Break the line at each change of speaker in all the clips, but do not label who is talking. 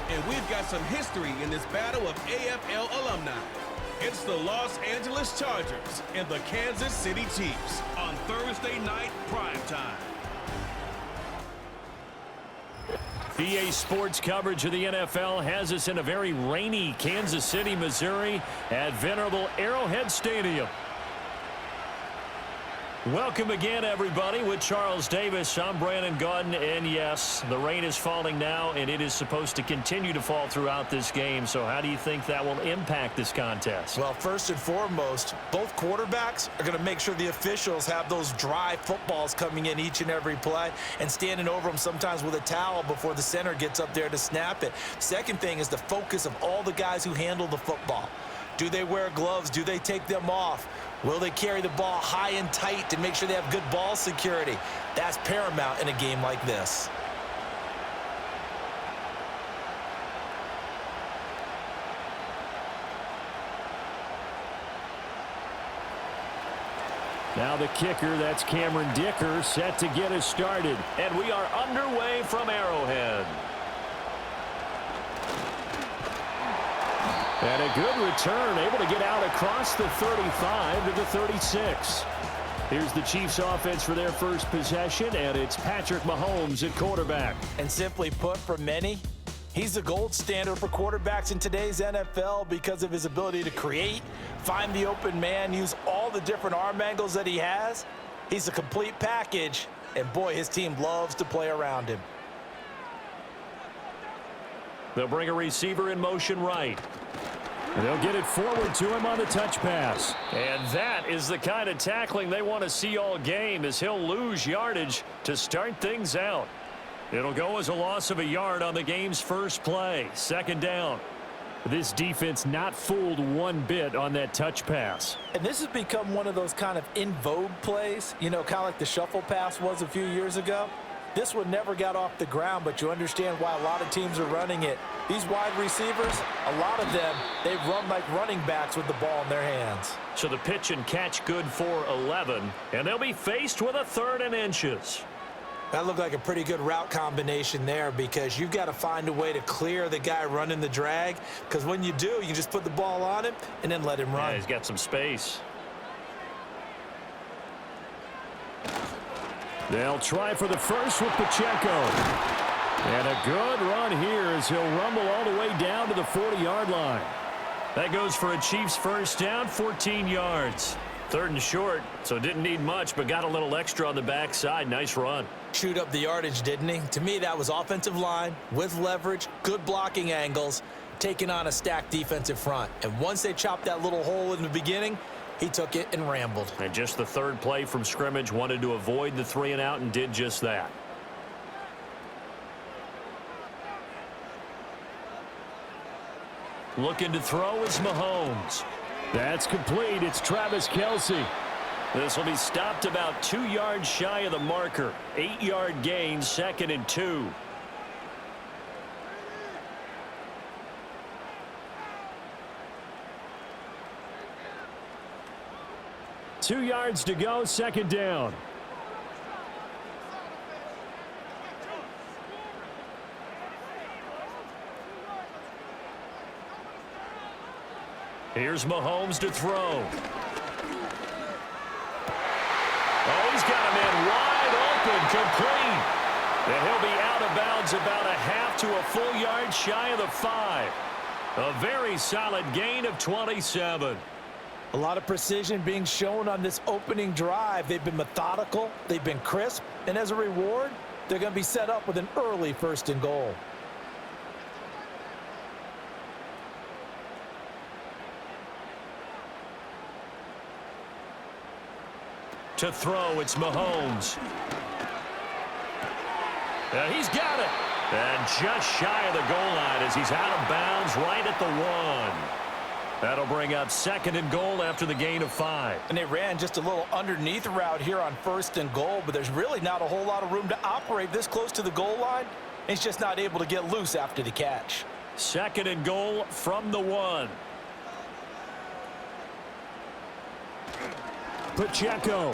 And we've got some history in this battle of AFL alumni. It's the Los Angeles Chargers and the Kansas City Chiefs on Thursday night primetime.
EA Sports coverage of the NFL has us in a very rainy Kansas City, Missouri at venerable Arrowhead Stadium. Welcome again, everybody, with Charles Davis. I'm Brandon Gaudin, and yes, the rain is falling now, and it is supposed to continue to fall throughout this game. So how do you think that will impact this contest?
Well, first and foremost, both quarterbacks are going to make sure the officials have those dry footballs coming in each and every play and standing over them sometimes with a towel before the center gets up there to snap it. Second thing is the focus of all the guys who handle the football. Do they wear gloves? Do they take them off? Will they carry the ball high and tight to make sure they have good ball security? That's paramount in a game like this.
Now the kicker, that's Cameron Dicker, set to get us started. And we are underway from Arrowhead. And a good return, able to get out across the 35 to the 36. Here's the Chiefs offense for their first possession, and it's Patrick Mahomes at quarterback.
And simply put, for many, he's the gold standard for quarterbacks in today's NFL because of his ability to create, find the open man, use all the different arm angles that he has. He's a complete package, and boy, his team loves to play around him.
They'll bring a receiver in motion right. And they'll get it forward to him on the touch pass. And that is the kind of tackling they want to see all game, as he'll lose yardage to start things out. It'll go as a loss of a yard on the game's first play. Second down. This defense not fooled one bit on that touch pass.
And this has become one of those kind of in vogue plays, you know, kind of like the shuffle pass was a few years ago. This one never got off the ground, but you understand why a lot of teams are running it. These wide receivers, a lot of them, they run like running backs with the ball in their hands.
So the pitch and catch good for 11, and they'll be faced with a 3rd and inches.
That looked like a pretty good route combination there because you've got to find a way to clear the guy running the drag, because when you do, you just put the ball on him and then let him run.
Yeah, he's got some space. They'll try for the first with Pacheco. And a good run here as he'll rumble all the way down to the 40-yard line. That goes for a Chiefs first down, 14 yards. 3rd and short, so didn't need much, but got a little extra on the backside. Nice run.
Chewed up the yardage, didn't he? To me, that was offensive line with leverage, good blocking angles, taking on a stacked defensive front. And once they chopped that little hole in the beginning, he took it and rambled.
And just the 3rd play from scrimmage, wanted to avoid the 3 and out and did just that. Looking to throw is Mahomes. That's complete. It's Travis Kelce. This will be stopped about 2 yards shy of the marker. 8-yard gain, 2nd and 2. Two yards to go, 2nd down. Here's Mahomes to throw. Oh, he's got him in wide open, complete. And he'll be out of bounds about a half to a full yard shy of the 5. A very solid gain of 27.
A lot of precision being shown on this opening drive. They've been methodical, they've been crisp, and as a reward, they're going to be set up with an early 1st and goal.
To throw, it's Mahomes. And he's got it. And just shy of the goal line as he's out of bounds right at the 1. That'll bring up 2nd and goal after the gain of 5.
And they ran just a little underneath route here on 1st and goal, but there's really not a whole lot of room to operate this close to the goal line. He's just not able to get loose after the catch.
2nd and goal from the 1. Pacheco.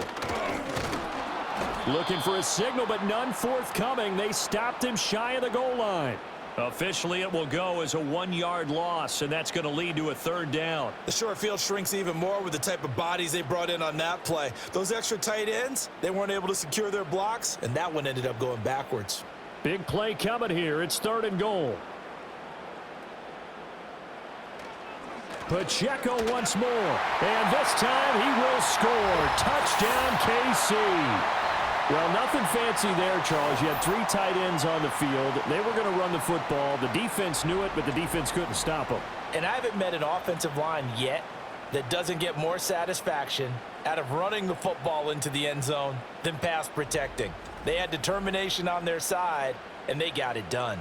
Looking for a signal, but none forthcoming. They stopped him shy of the goal line. Officially, it will go as a 1-yard loss, and that's going to lead to a 3rd down.
The short field shrinks even more with the type of bodies they brought in on that play. Those extra tight ends, they weren't able to secure their blocks, and that one ended up going backwards.
Big play coming here. It's 3rd and goal. Pacheco once more, and this time he will score. Touchdown, KC. Well, nothing fancy there, Charles. You had 3 tight ends on the field. They were going to run the football. The defense knew it, but the defense couldn't stop them.
And I haven't met an offensive line yet that doesn't get more satisfaction out of running the football into the end zone than pass protecting. They had determination on their side, and they got it done.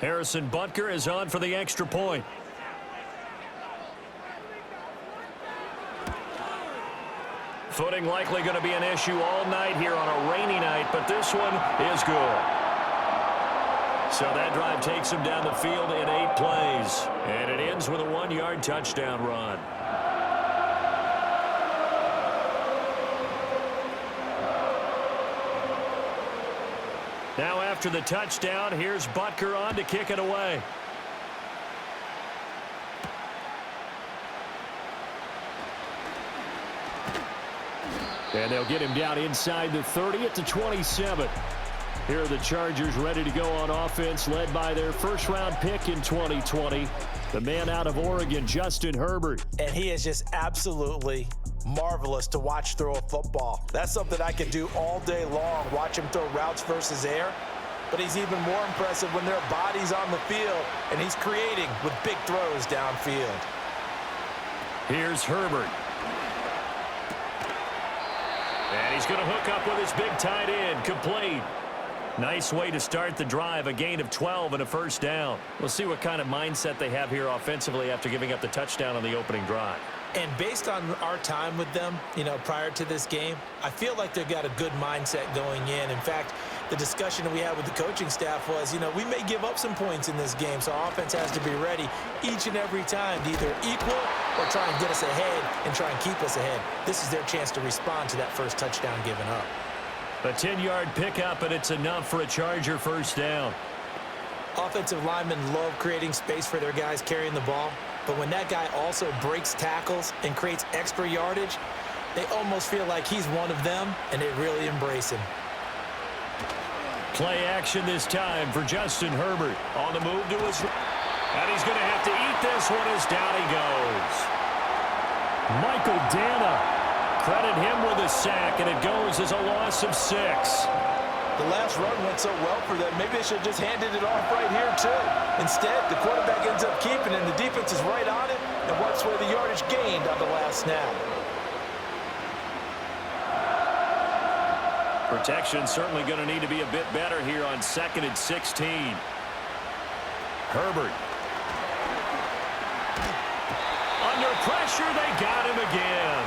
Harrison Butker is on for the extra point. Footing likely going to be an issue all night here on a rainy night, but this one is good. So that drive takes him down the field in 8 plays, and it ends with a 1-yard touchdown run. Now after the touchdown, here's Butker on to kick it away. And they'll get him down inside the 30 at the 27. Here are the Chargers ready to go on offense, led by their first-round pick in 2020, the man out of Oregon, Justin Herbert.
And he is just absolutely marvelous to watch throw a football. That's something I could do all day long, watch him throw routes versus air. But he's even more impressive when there are bodies on the field, and he's creating with big throws downfield.
Here's Herbert. And he's going to hook up with his big tight end, complete. Nice way to start the drive, a gain of 12 and a first down. We'll see what kind of mindset they have here offensively after giving up the touchdown on the opening drive.
And based on our time with them, prior to this game, I feel like they've got a good mindset going in. In fact, the discussion that we had with the coaching staff was, we may give up some points in this game, so our offense has to be ready each and every time to either equal or try and get us ahead and try and keep us ahead. This is their chance to respond to that first touchdown given up.
A 10-yard pickup, and it's enough for a Charger first down.
Offensive linemen love creating space for their guys carrying the ball, but when that guy also breaks tackles and creates extra yardage, they almost feel like he's one of them, and they really embrace him.
Play action this time for Justin Herbert. On the move to his... And he's going to have to eat this one as down he goes. Michael Dana. Credit him with a sack, and it goes as a loss of 6.
The last run went so well for them, maybe they should have just handed it off right here, too. Instead, the quarterback ends up keeping it, and the defense is right on it and wipes away the yardage gained on the last snap.
Protection certainly going to need to be a bit better here on 2nd and 16. Herbert. Under pressure, they got him again.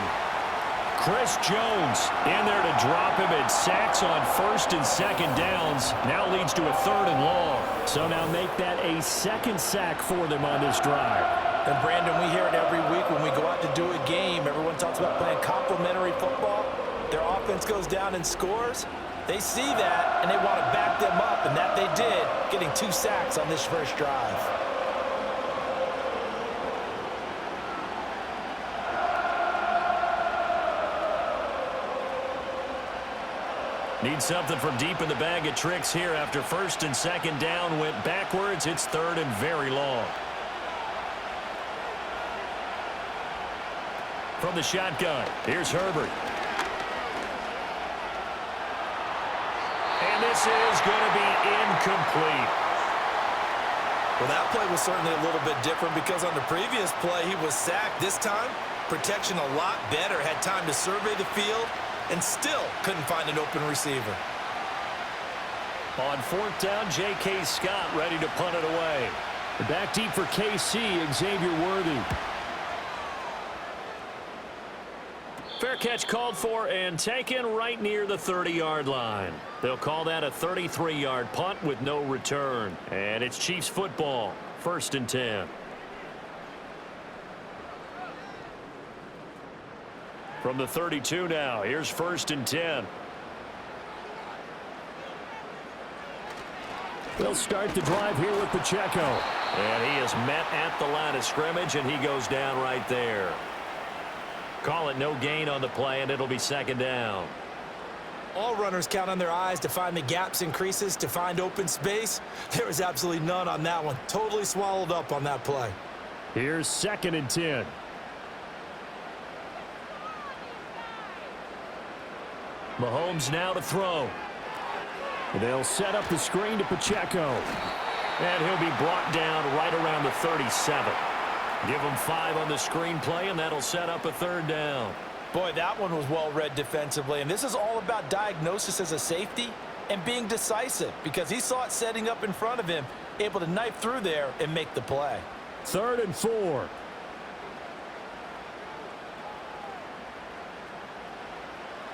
Chris Jones in there to drop him, and sacks on 1st and 2nd downs. Now leads to a 3rd and long. So now make that a 2nd sack for them on this drive.
And Brandon, we hear it every week when we go out to do a game. Everyone talks about playing complementary football. Their offense goes down and scores. They see that, and they want to back them up, and that they did, getting 2 sacks on this first drive.
Need something from deep in the bag of tricks here after 1st and 2nd down went backwards. It's 3rd and very long. From the shotgun, here's Herbert. And this is going to be incomplete.
Well, that play was certainly a little bit different because on the previous play, he was sacked. This time, protection a lot better. Had time to survey the field and still couldn't find an open receiver.
On 4th down, J.K. Scott ready to punt it away. Back deep for KC, Xavier Worthy. Fair catch called for and taken right near the 30-yard line. They'll call that a 33-yard punt with no return. And it's Chiefs football, 1st and 10. From the 32 now, here's 1st and 10. They'll start the drive here with Pacheco. And he is met at the line of scrimmage, and he goes down right there. Call it no gain on the play, and it'll be 2nd down.
All runners count on their eyes to find the gaps and creases, to find open space. There was absolutely none on that one. Totally swallowed up on that play.
Here's 2nd and 10. Mahomes now to throw. They'll set up the screen to Pacheco. And he'll be brought down right around the 37. Give him 5 on the screenplay, and that'll set up a 3rd down.
Boy, that one was well read defensively. And this is all about diagnosis as a safety and being decisive, because he saw it setting up in front of him, able to knife through there and make the play.
3rd and 4.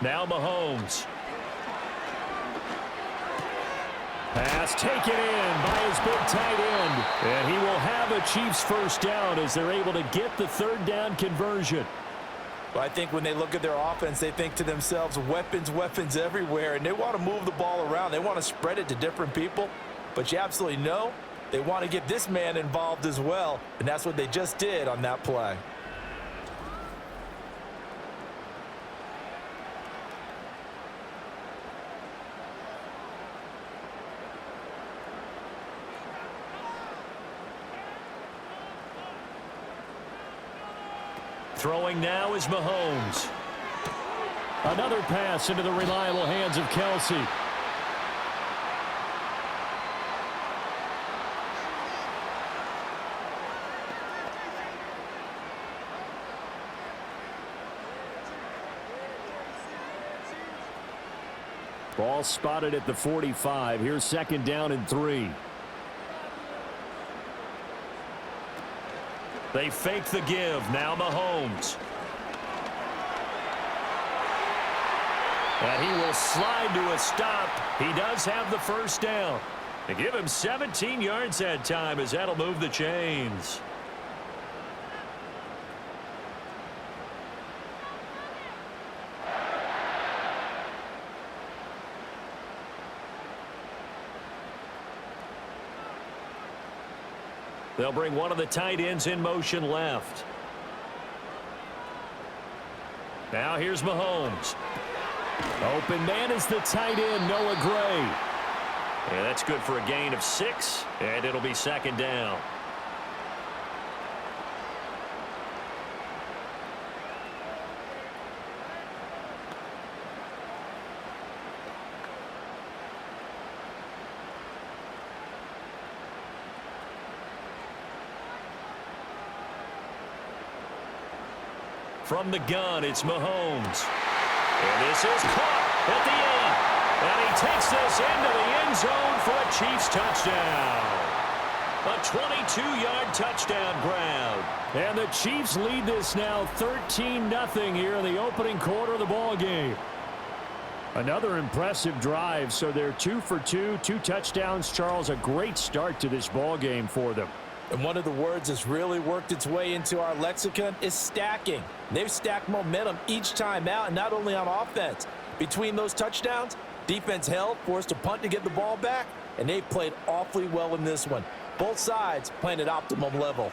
Now Mahomes. Pass taken in by his big tight end. And he will have a Chiefs 1st down as they're able to get the 3rd down conversion.
Well, I think when they look at their offense, they think to themselves, weapons, weapons everywhere, and they want to move the ball around. They want to spread it to different people. But you absolutely know they want to get this man involved as well, and that's what they just did on that play.
Throwing now is Mahomes. Another pass into the reliable hands of Kelsey. Ball spotted at the 45. Here's 2nd down and 3. They fake the give. Now Mahomes. And he will slide to a stop. He does have the 1st down. They give him 17 yards that time, as that'll move the chains. They'll bring one of the tight ends in motion left. Now here's Mahomes. Open man is the tight end, Noah Gray. And that's good for a gain of 6, and it'll be 2nd down. From the gun, it's Mahomes. And this is caught at the end. And he takes this into the end zone for a Chiefs touchdown. A 22-yard touchdown grab. And the Chiefs lead this now 13-0 here in the opening quarter of the ball game. Another impressive drive, so they're 2 for 2, 2 touchdowns. Charles, a great start to this ball game for them.
And one of the words that's really worked its way into our lexicon is stacking. They've stacked momentum each time out, and not only on offense. Between those touchdowns, defense held, forced a punt to get the ball back, and they played awfully well in this one. Both sides playing at optimum level.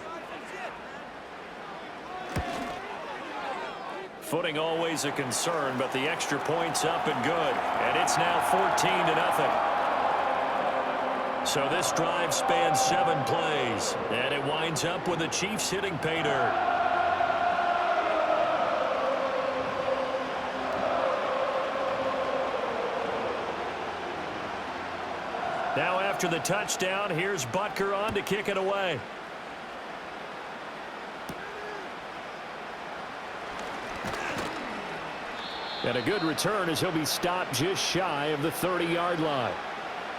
Footing always a concern, but the extra point's up and good. And it's now 14-0. So this drive spans 7 plays, and it winds up with the Chiefs hitting pay dirt. Now after the touchdown, here's Butker on to kick it away. And a good return as he'll be stopped just shy of the 30-yard line.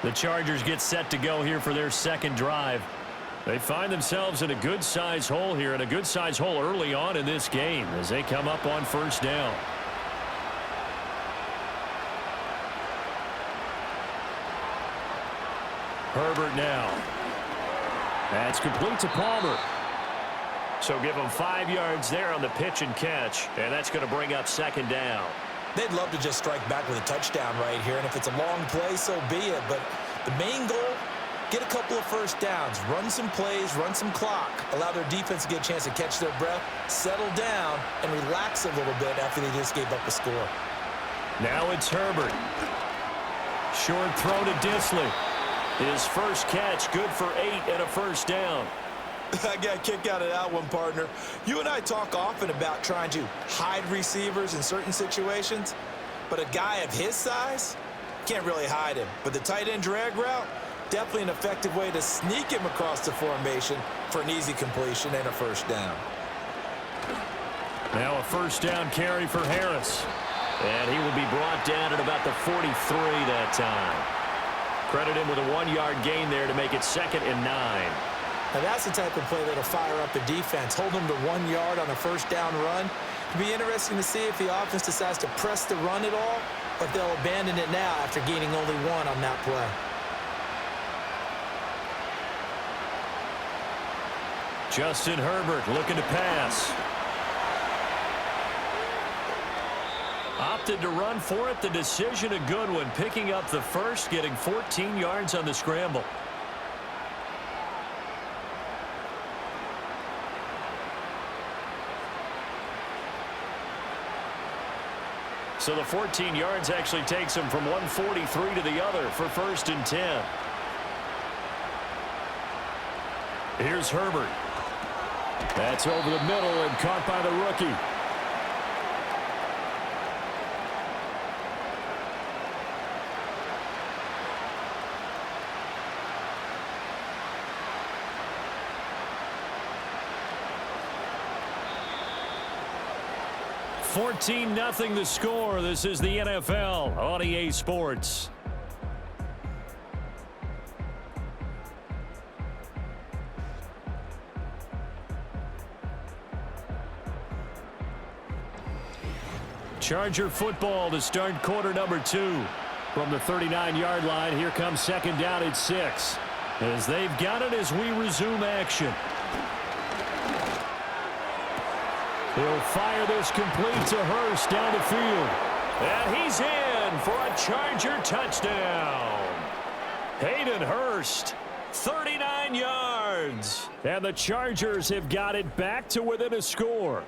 The Chargers get set to go here for their 2nd drive. They find themselves in a good-sized hole here, and a good-sized hole early on in this game as they come up on 1st down. Herbert now. That's complete to Palmer. So give them 5 yards there on the pitch and catch, and that's going to bring up second down.
They'd love to just strike back with a touchdown right here, and if it's a long play, so be it. But the main goal, get a couple of first downs, run some plays, run some clock, allow their defense to get a chance to catch their breath, settle down, and relax a little bit after they just gave up a score.
Now it's Herbert. Short throw to Dissly. His first catch, good for 8 and a first down.
I got a kick out of that one, partner. You and I talk often about trying to hide receivers in certain situations, but a guy of his size can't really hide him. But the tight end drag route, definitely an effective way to sneak him across the formation for an easy completion and a first down.
Now a first down carry for Harris. And he will be brought down at about the 43 that time. Credit him with a 1-yard gain there to make it 2nd and 9.
Now that's the type of play that'll fire up the defense. Hold them to 1 yard on a first down run. It'll be interesting to see if the offense decides to press the run at all, or if they'll abandon it now after gaining only 1 on that play.
Justin Herbert looking to pass. Opted to run for it. The decision a good one. Picking up the first, getting 14 yards on the scramble. So the 14 yards actually takes him from 143 to the other for 1st and 10. Here's Herbert. That's over the middle and caught by the rookie. (14-0) the score. This is the NFL on EA Sports. Charger football to start quarter number 2. From the 39-yard line, here comes 2nd down at 6. As they've got it as we resume action. He'll fire this complete to Hurst down the field. And he's in for a Charger touchdown. Hayden Hurst, 39 yards. And the Chargers have got it back to within a score.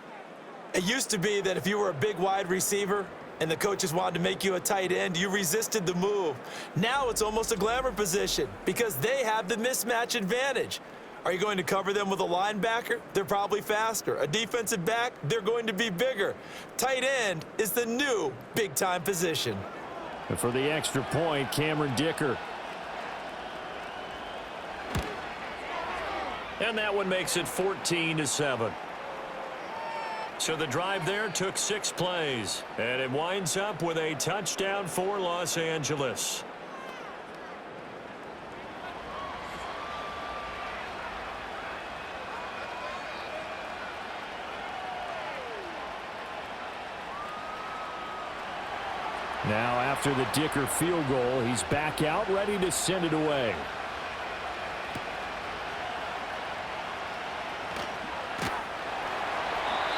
It used to be that if you were a big wide receiver and the coaches wanted to make you a tight end, you resisted the move. Now it's almost a glamour position because they have the mismatch advantage. Are you going to cover them with a linebacker? They're probably faster. A defensive back? They're going to be bigger. Tight end is the new big-time position.
And for the extra point, Cameron Dicker. And that one makes it 14-7. So the drive there took 6 plays. And it winds up with a touchdown for Los Angeles. Now after the Dicker field goal, he's back out ready to send it away.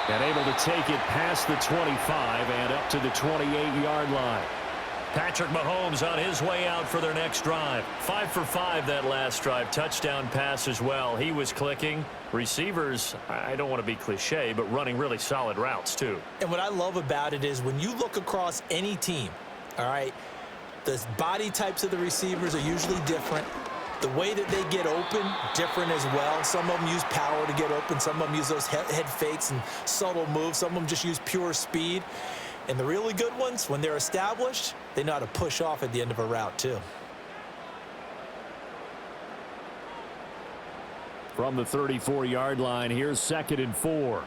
And able to take it past the 25 and up to the 28-yard line. Patrick Mahomes on his way out for their next drive. 5 for 5 that last drive. Touchdown pass as well. He was clicking. Receivers, I don't want to be cliche, but running really solid routes too.
And what I love about it is when you look across any team, all right, the body types of the receivers are usually different. The way that they get open, different as well. Some of them use power to get open. Some of them use those head fakes and subtle moves. Some of them just use pure speed. And the really good ones, when they're established, they know how to push off at the end of a route too.
From the 34-yard line, here's 2nd and 4.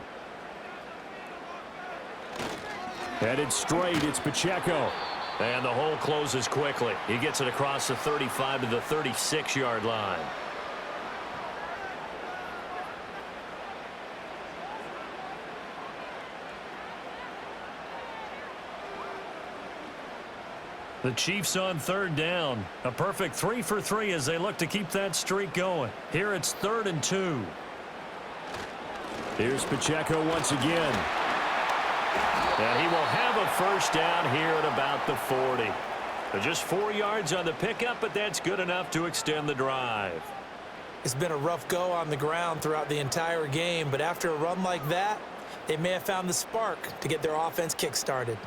Headed straight, it's Pacheco. And the hole closes quickly. He gets it across the 35 to the 36-yard line. The Chiefs on 3rd down. A perfect 3 for 3 as they look to keep that streak going. Here it's 3rd and 2. Here's Pacheco once again. And he will have a first down here at about the 40. Just 4 yards on the pickup, but that's good enough to extend the drive.
It's been a rough go on the ground throughout the entire game, but after a run like that, they may have found the spark to get their offense kick-started.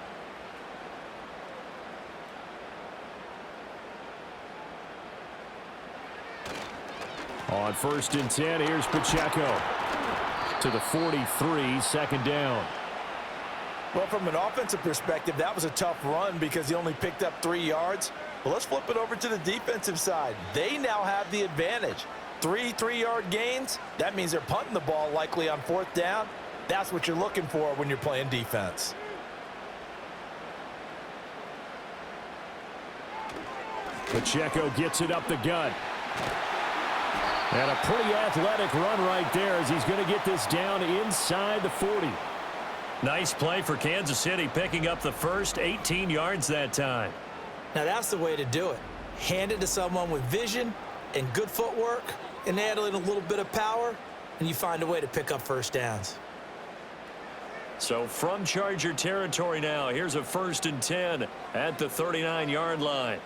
On 1st and 10, here's Pacheco to the 43, second down.
Well, from an offensive perspective, that was a tough run because he only picked up 3 yards. Well, let's flip it over to the defensive side. They now have the advantage. 3 3-yard gains, that means they're punting the ball likely on 4th down. That's what you're looking for when you're playing defense.
Pacheco gets it up the gut. And a pretty athletic run right there as he's going to get this down inside the 40. Nice play for Kansas City, picking up the first 18 yards that time.
Now that's the way to do it. Hand it to someone with vision and good footwork and add in a little bit of power, and you find a way to pick up first downs.
So from Charger territory now, here's a 1st and 10 at the 39-yard line.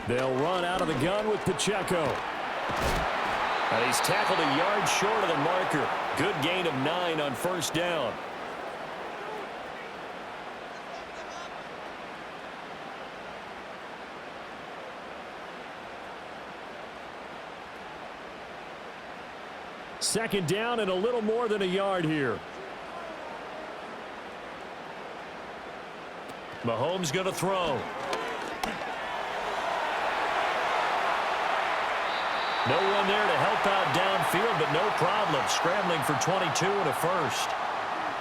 They'll run out of the gun with Pacheco. And he's tackled a yard short of the marker. Good gain of 9 on 1st down. Second down and a little more than a yard here. Mahomes going to throw. No one there to help out downfield, but no problem. Scrambling for 22 and a first.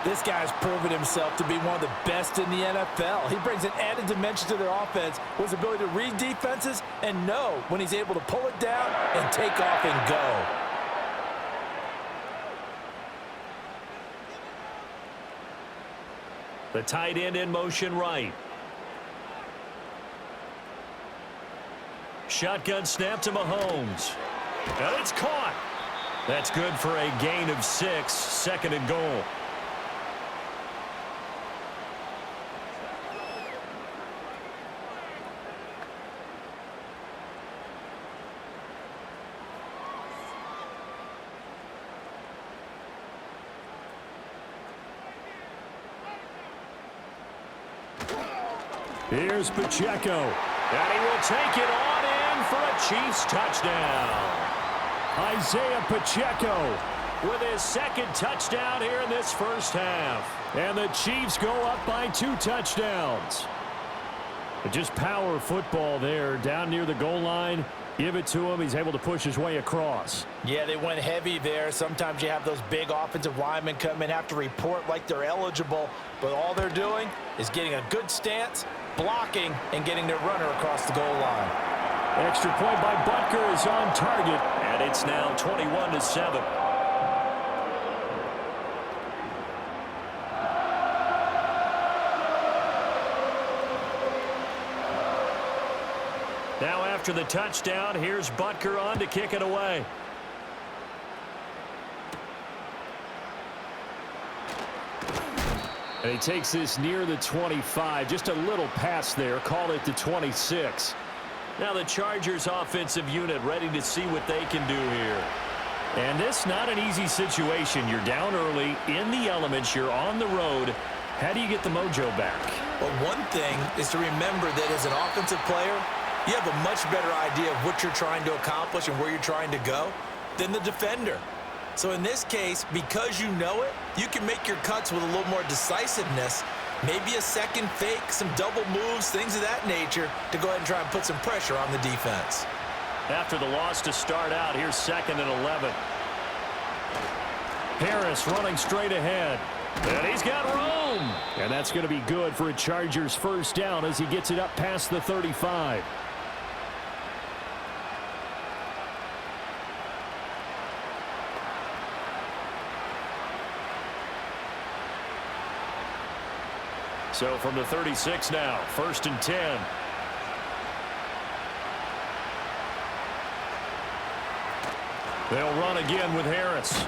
This guy's proven himself to be one of the best in the NFL. He brings an added dimension to their offense with his ability to read defenses and know when he's able to pull it down and take off and go.
The tight end in motion right. Shotgun snap to Mahomes. And it's caught. That's good for a gain of 6, 2nd and goal. Here's Pacheco. And he will take it on in for a Chiefs touchdown. Isaiah Pacheco with his 2nd touchdown here in this first half. And the Chiefs go up by 2 touchdowns. But just power football there down near the goal line. Give it to him. He's able to push his way across.
Yeah, they went heavy there. Sometimes you have those big offensive linemen come in, have to report like they're eligible. But all they're doing is getting a good stance, blocking, and getting their runner across the goal line.
Extra point by Butker is on target. And it's now 21-7. Now after the touchdown, here's Butker on to kick it away. And he takes this near the 25. Just a little pass there. Call it the 26. Now the Chargers offensive unit ready to see what they can do here. And this not an easy situation. You're down early, in the elements, you're on the road. How do you get the mojo back?
Well, one thing is to remember that as an offensive player, you have a much better idea of what you're trying to accomplish and where you're trying to go than the defender. So in this case, because you know it, you can make your cuts with a little more decisiveness, maybe a second fake, some double moves, things of that nature, to go ahead and try and put some pressure on the defense.
After the loss to start out, here's 2nd and 11. Harris running straight ahead. And he's got room. And that's going to be good for a Chargers first down as he gets it up past the 35. So from the 36 now, 1st and 10. They'll run again with Harris.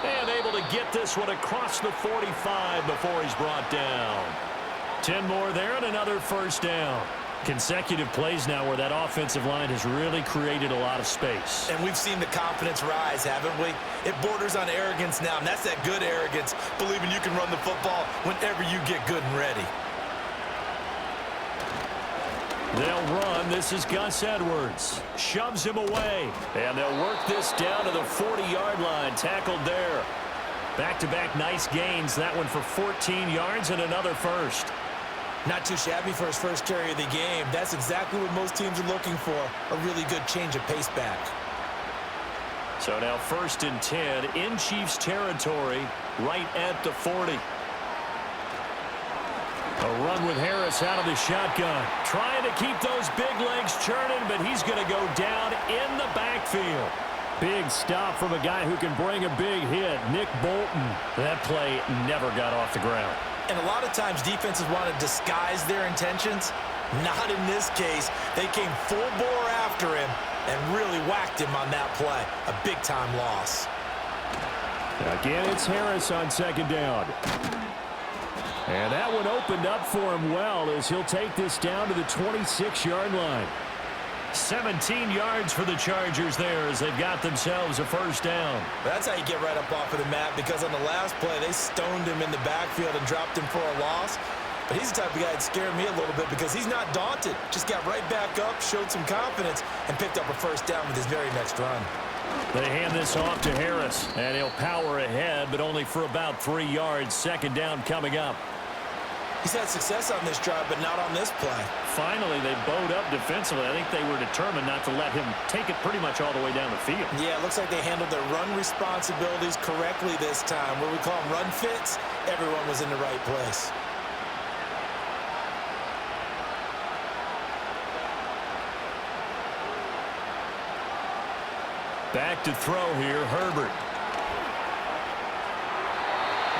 And able to get this one across the 45 before he's brought down. 10 more there and another first down. Consecutive plays now where that offensive line has really created a lot of space.
And we've seen the confidence rise, haven't we? It borders on arrogance now, and that's that good arrogance, believing you can run the football whenever you get good and ready.
They'll run. This is Gus Edwards. Shoves him away. And they'll work this down to the 40-yard line. Tackled there. Back-to-back nice gains. That one for 14 yards and another first.
Not too shabby for his first carry of the game. That's exactly what most teams are looking for, a really good change of pace back.
So now 1st and 10 in Chiefs territory, right at the 40. A run with Harris out of the shotgun. Trying to keep those big legs churning, but he's going to go down in the backfield. Big stop from a guy who can bring a big hit, Nick Bolton. That play never got off the ground.
And a lot of times defenses want to disguise their intentions. Not in this case. They came full bore after him and really whacked him on that play. A big-time loss.
Again, it's Harris on 2nd down. And that one opened up for him well as he'll take this down to the 26-yard line. 17 yards for the Chargers there as they've got themselves a first down.
That's how you get right up off of the mat, because on the last play, they stoned him in the backfield and dropped him for a loss. But he's the type of guy that scared me a little bit because he's not daunted. Just got right back up, showed some confidence, and picked up a first down with his very next run.
They hand this off to Harris, and he'll power ahead, but only for about 3 yards. 2nd down coming up.
He's had success on this drive, but not on this play.
Finally, they bowed up defensively. I think they were determined not to let him take it pretty much all the way down the field.
Yeah, it looks like they handled their run responsibilities correctly this time. What we call them run fits, everyone was in the right place.
Back to throw here, Herbert.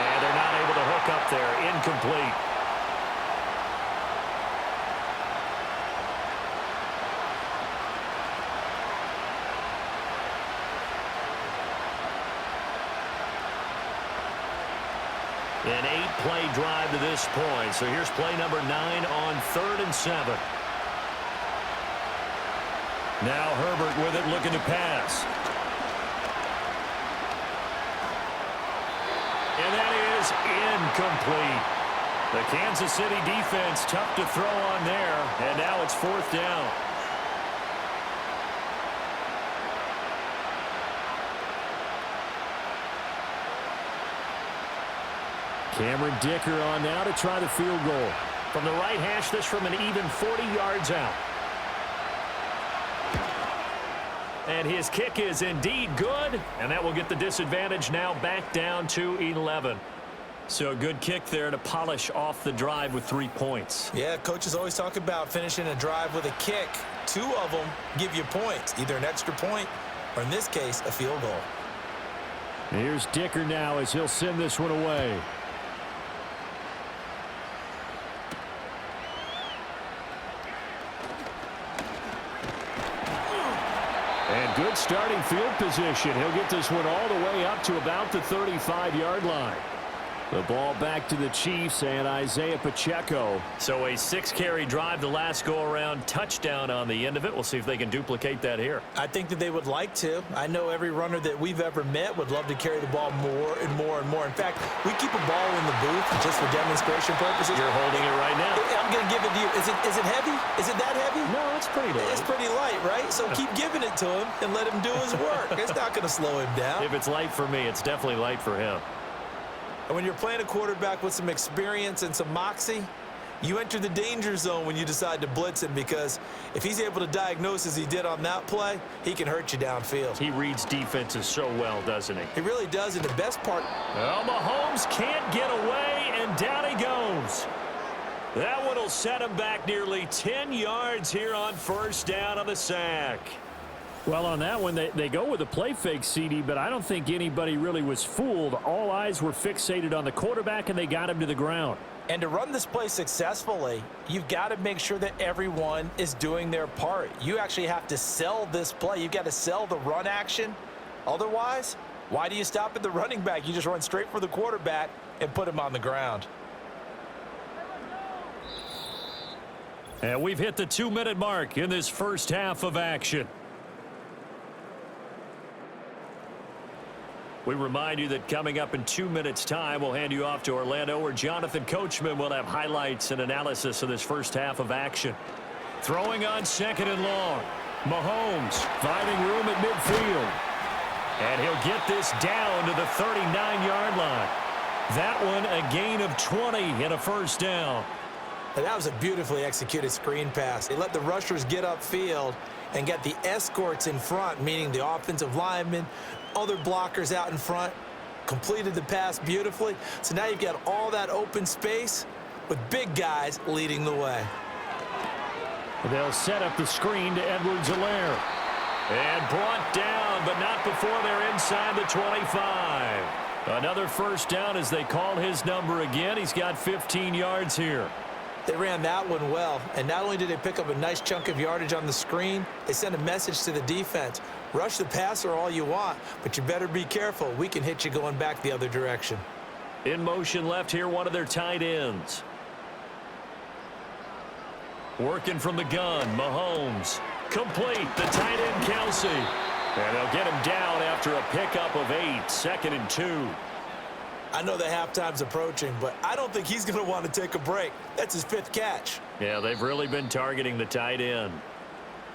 And they're not able to hook up there. Incomplete. An 8-play drive to this point. So here's play number 9 on 3rd and 7. Now Herbert with it, looking to pass. And that is incomplete. The Kansas City defense tough to throw on there. And now it's 4th down. Cameron Dicker on now to try the field goal. From the right hash, this from an even 40 yards out. And his kick is indeed good, and that will get the disadvantage now back down to 11. So a good kick there to polish off the drive with 3 points.
Yeah, coaches always talk about finishing a drive with a kick. 2 of them give you points, either an extra point or, in this case, a field goal.
Here's Dicker now as he'll send this one away. And good starting field position. He'll get this one all the way up to about the 35-yard line. The ball back to the Chiefs and Isaiah Pacheco. So a 6-carry drive the last go-around, touchdown on the end of it. We'll see if they can duplicate that here.
I think that they would like to. I know every runner that we've ever met would love to carry the ball more and more and more. In fact, we keep a ball in the booth just for demonstration purposes.
You're holding it right now.
I'm going to give it to you. Is it heavy? Is it that heavy?
No, it's pretty light.
It's pretty light, right? So keep giving it to him and let him do his work. It's not going to slow him down.
If it's light for me, it's definitely light for him.
And when you're playing a quarterback with some experience and some moxie, you enter the danger zone when you decide to blitz him, because if he's able to diagnose as he did on that play, he can hurt you downfield.
He reads defenses so well, doesn't he?
He really does, and the best part...
Well, Mahomes can't get away, and down he goes. That one will set him back nearly 10 yards here on 1st down on the sack. Well, on that one, they go with a play fake, CD, but I don't think anybody really was fooled. All eyes were fixated on the quarterback, and they got him to the ground.
And to run this play successfully, you've got to make sure that everyone is doing their part. You actually have to sell this play. You've got to sell the run action Otherwise, why do you stop at the running back? You just run straight for the quarterback and put him on the ground.
And we've hit the 2-minute mark in this first half of action. We remind you that coming up in 2 minutes' time, we'll hand you off to Orlando, where Jonathan Coachman will have highlights and analysis of this first half of action. Throwing on 2nd and long. Mahomes finding room at midfield. And he'll get this down to the 39-yard line. That one a gain of 20 and a first down.
And that was a beautifully executed screen pass. They let the rushers get upfield and get the escorts in front, meaning the offensive linemen, other blockers out in front, completed the pass beautifully. So now you've got all that open space with big guys leading the way.
They'll set up the screen to Edwards-Helaire. And brought down, but not before they're inside the 25. Another first down as they call his number again. He's got 15 yards here.
They ran that one well, and not only did they pick up a nice chunk of yardage on the screen, they sent a message to the defense. Rush the passer all you want, but you better be careful. We can hit you going back the other direction.
In motion left here, one of their tight ends. Working from the gun, Mahomes. Complete, the tight end, Kelsey. And they'll get him down after a pickup of 8, 2nd and 2.
I know the halftime's approaching, but I don't think he's going to want to take a break. That's his 5th catch.
Yeah, they've really been targeting the tight end.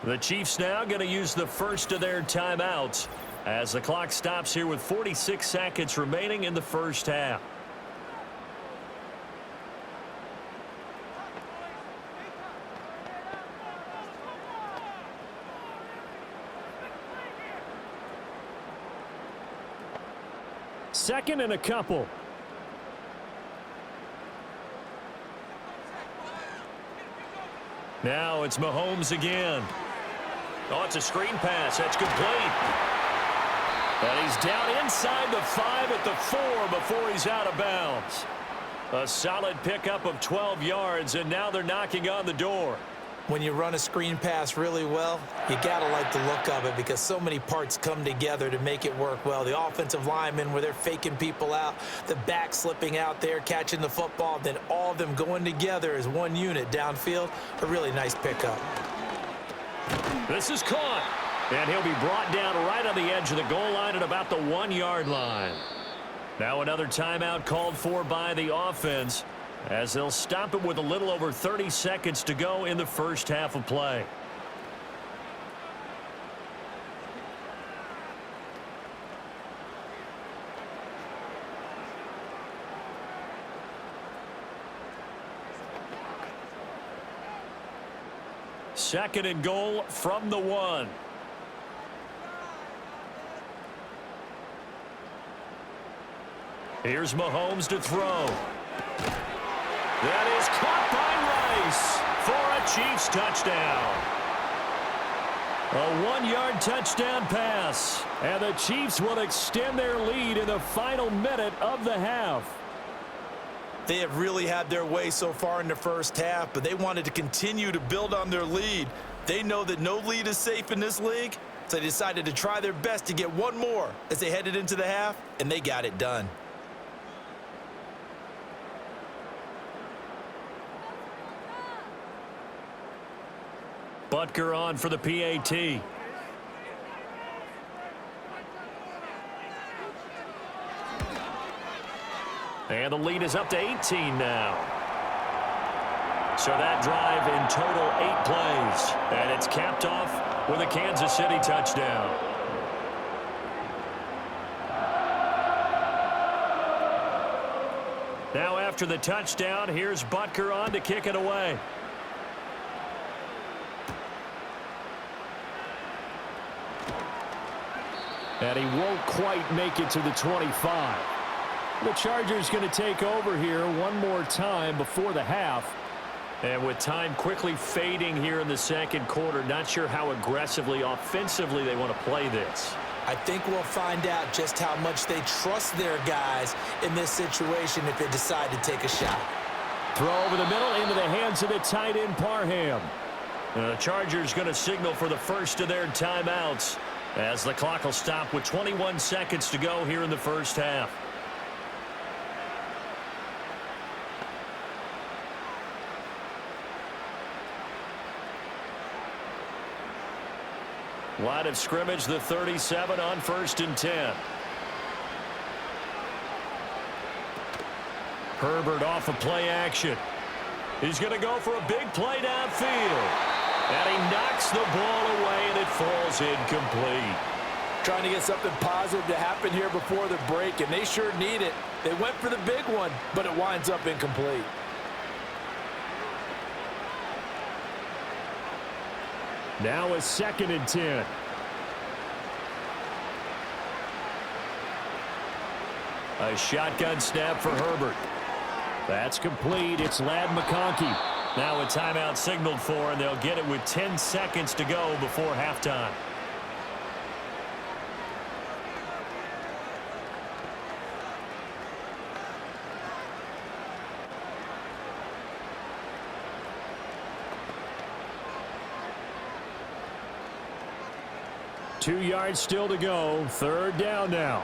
The Chiefs now going to use the first of their timeouts as the clock stops here with 46 seconds remaining in the first half. Second and a couple. Now it's Mahomes again. Oh, it's a screen pass. That's complete. And he's down inside the 5 at the 4 before he's out of bounds. A solid pickup of 12 yards, and now they're knocking on the door.
When you run a screen pass really well, you got to like the look of it because so many parts come together to make it work well. The offensive linemen, where they're faking people out, the back slipping out there, catching the football, then all of them going together as one unit downfield. A really nice pickup.
This is caught, and he'll be brought down right on the edge of the goal line at about the 1-yard line. Now another timeout called for by the offense, as they'll stop it with a little over 30 seconds to go in the first half of play. Second and goal from the 1. Here's Mahomes to throw. That is caught by Rice for a Chiefs touchdown. A 1-yard touchdown pass, and the Chiefs will extend their lead in the final minute of the half.
They have really had their way so far in the first half, but they wanted to continue to build on their lead. They know that no lead is safe in this league, so they decided to try their best to get one more as they headed into the half, and they got it done.
Butker on for the PAT. And the lead is up to 18 now. So that drive in total 8 plays. And it's capped off with a Kansas City touchdown. Now after the touchdown, here's Butker on to kick it away. And he won't quite make it to the 25. The Chargers going to take over here one more time before the half. And with time quickly fading here in the second quarter, not sure how aggressively, offensively they want to play this.
I think we'll find out just how much they trust their guys in this situation if they decide to take a shot.
Throw over the middle into the hands of the tight end, Parham. The Chargers going to signal for the first of their timeouts as the clock will stop with 21 seconds to go here in the first half. Line of scrimmage, the 37 on 1st and 10. Herbert off of play action. He's going to go for a big play downfield. And he knocks the ball away, and it falls incomplete.
Trying to get something positive to happen here before the break, and they sure need it. They went for the big one, but it winds up incomplete.
Now a 2nd and 10. A shotgun snap for Herbert. That's complete. It's Ladd McConkey. Now a timeout signaled for, and they'll get it with 10 seconds to go before halftime. Two yards still to go. 3rd down now.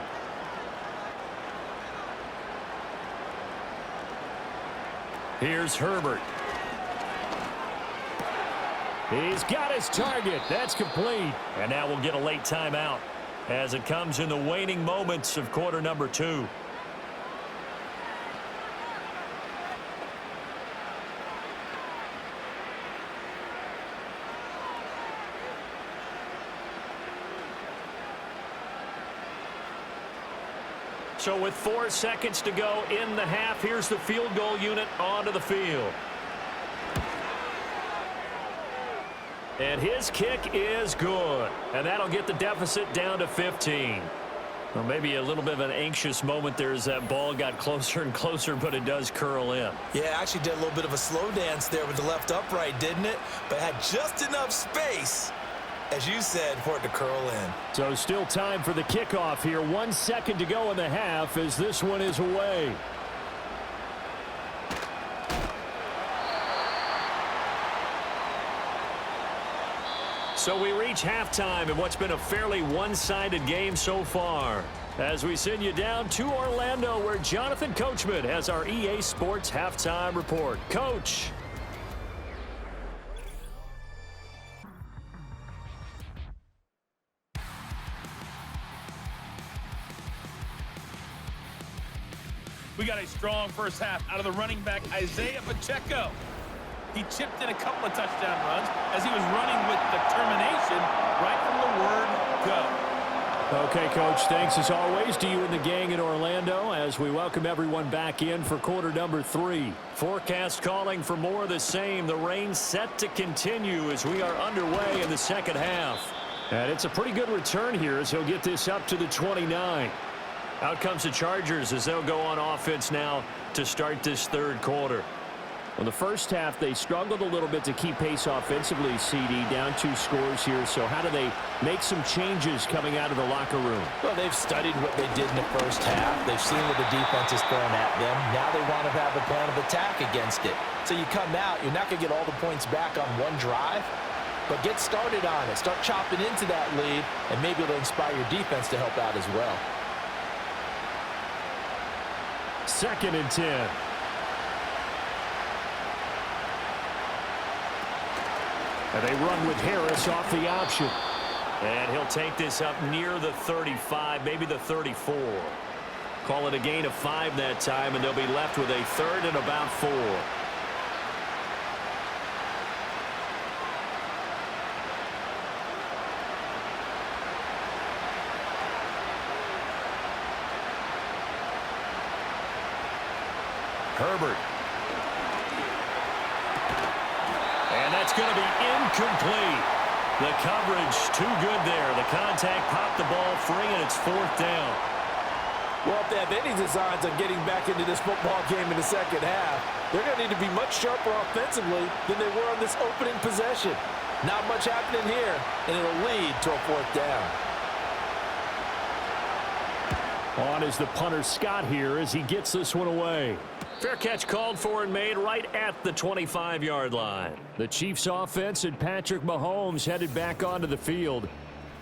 Here's Herbert. He's got his target. That's complete. And now we'll get a late timeout as it comes in the waning moments of quarter number 2. So with 4 seconds to go in the half, here's the field goal unit onto the field. And his kick is good. And that'll get the deficit down to 15. Well, maybe a little bit of an anxious moment there as that ball got closer and closer, but it does curl in.
Yeah, actually did a little bit of a slow dance there with the left upright, didn't it? But had just enough space, as you said, for it to curl in.
So still time for the kickoff here. 1 second to go in the half as this one is away. So we reach halftime in what's been a fairly one-sided game so far. As we send you down to Orlando, where Jonathan Coachman has our EA Sports Halftime Report. Coach.
We got a strong first half out of the running back, Isaiah Pacheco. He chipped in a couple of touchdown runs as he was running with determination right from the word go.
Okay, Coach, thanks as always to you and the gang in Orlando as we welcome everyone back in for quarter number 3. Forecast calling for more of the same. The rain set to continue as we are underway in the second half. And it's a pretty good return here as he'll get this up to the 29. Out comes the Chargers as they'll go on offense now to start this third quarter. Well, the first half, they struggled a little bit to keep pace offensively, CD, down 2 scores here. So how do they make some changes coming out of the locker room?
Well, they've studied what they did in the first half. They've seen what the defense is throwing at them. Now they want to have a plan of attack against it. So you come out, you're not going to get all the points back on one drive, but get started on it. Start chopping into that lead, and maybe it'll inspire your defense to help out as well.
2nd and 10. And they run with Harris off the option. And he'll take this up near the 35, maybe the 34. Call it a gain of 5 that time, and they'll be left with a 3rd and about 4. Herbert. And that's going to be incomplete. The coverage too good there. The contact popped the ball free, and it's 4th down.
Well, if they have any designs on getting back into this football game in the second half, they're going to need to be much sharper offensively than they were on this opening possession. Not much happening here, and it'll lead to a 4th down.
On is the punter Scott here as he gets this one away. Fair catch called for and made right at the 25-yard line. The Chiefs offense and Patrick Mahomes headed back onto the field.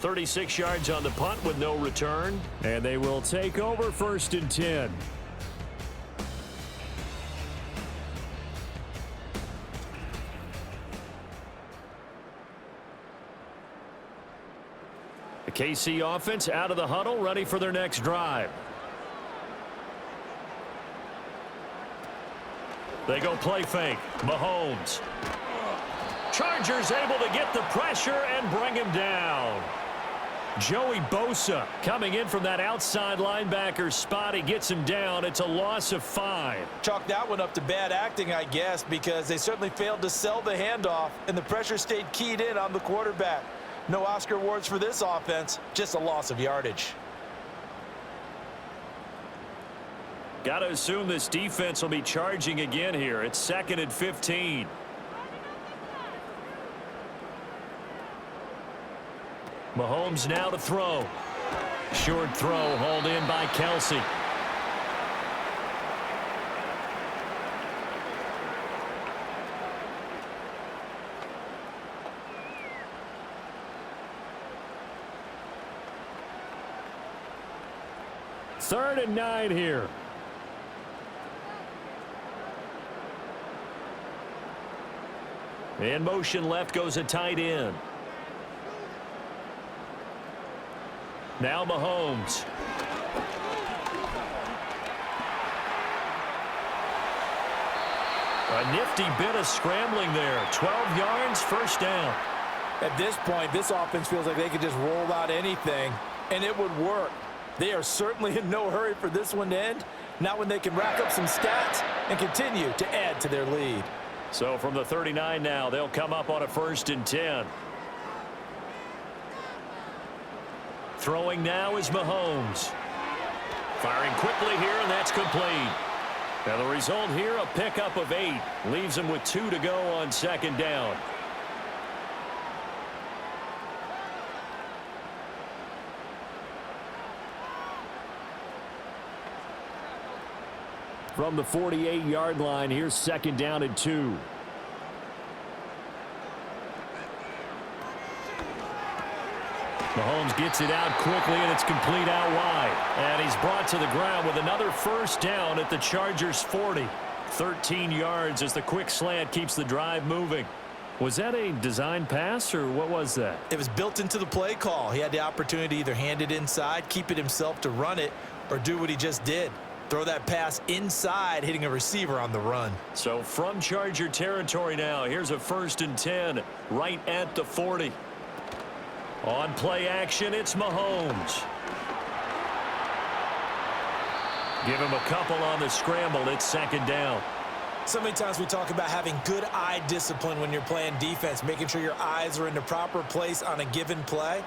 36 yards on the punt with no return. And they will take over 1st and 10. The KC offense out of the huddle, ready for their next drive. They go play fake. Mahomes. Chargers able to get the pressure and bring him down. Joey Bosa coming in from that outside linebacker spot. He gets him down. It's a loss of 5.
Chalk that one up to bad acting, I guess, because they certainly failed to sell the handoff, and the pressure stayed keyed in on the quarterback. No Oscar awards for this offense, just a loss of yardage.
Got to assume this defense will be charging again here. It's 2nd and 15. Mahomes now to throw. Short throw hauled in by Kelsey. Third and 9 here. In motion left goes a tight end. Now Mahomes. A nifty bit of scrambling there. 12 yards, 1st down.
At this point, this offense feels like they could just roll out anything, and it would work. They are certainly in no hurry for this one to end. Not when they can rack up some stats and continue to add to their lead.
So from the 39 now, they'll come up on a 1st and 10. Throwing now is Mahomes. Firing quickly here, and that's complete. Now the result here, a pickup of 8. Leaves them with 2 to go on 2nd down. From the 48-yard line, here's 2nd down and 2. Mahomes gets it out quickly, and it's complete out wide. And he's brought to the ground with another 1st down at the Chargers' 40. 13 yards as the quick slant keeps the drive moving. Was that a design pass, or what was that?
It was built into the play call. He had the opportunity to either hand it inside, keep it himself to run it, or do what he just did. Throw that pass inside, hitting a receiver on the run.
So from Charger territory now, here's a 1st and 10 right at the 40. On play action, it's Mahomes. Give him a couple on the scramble. It's 2nd down.
So many times we talk about having good eye discipline when you're playing defense, making sure your eyes are in the proper place on a given play.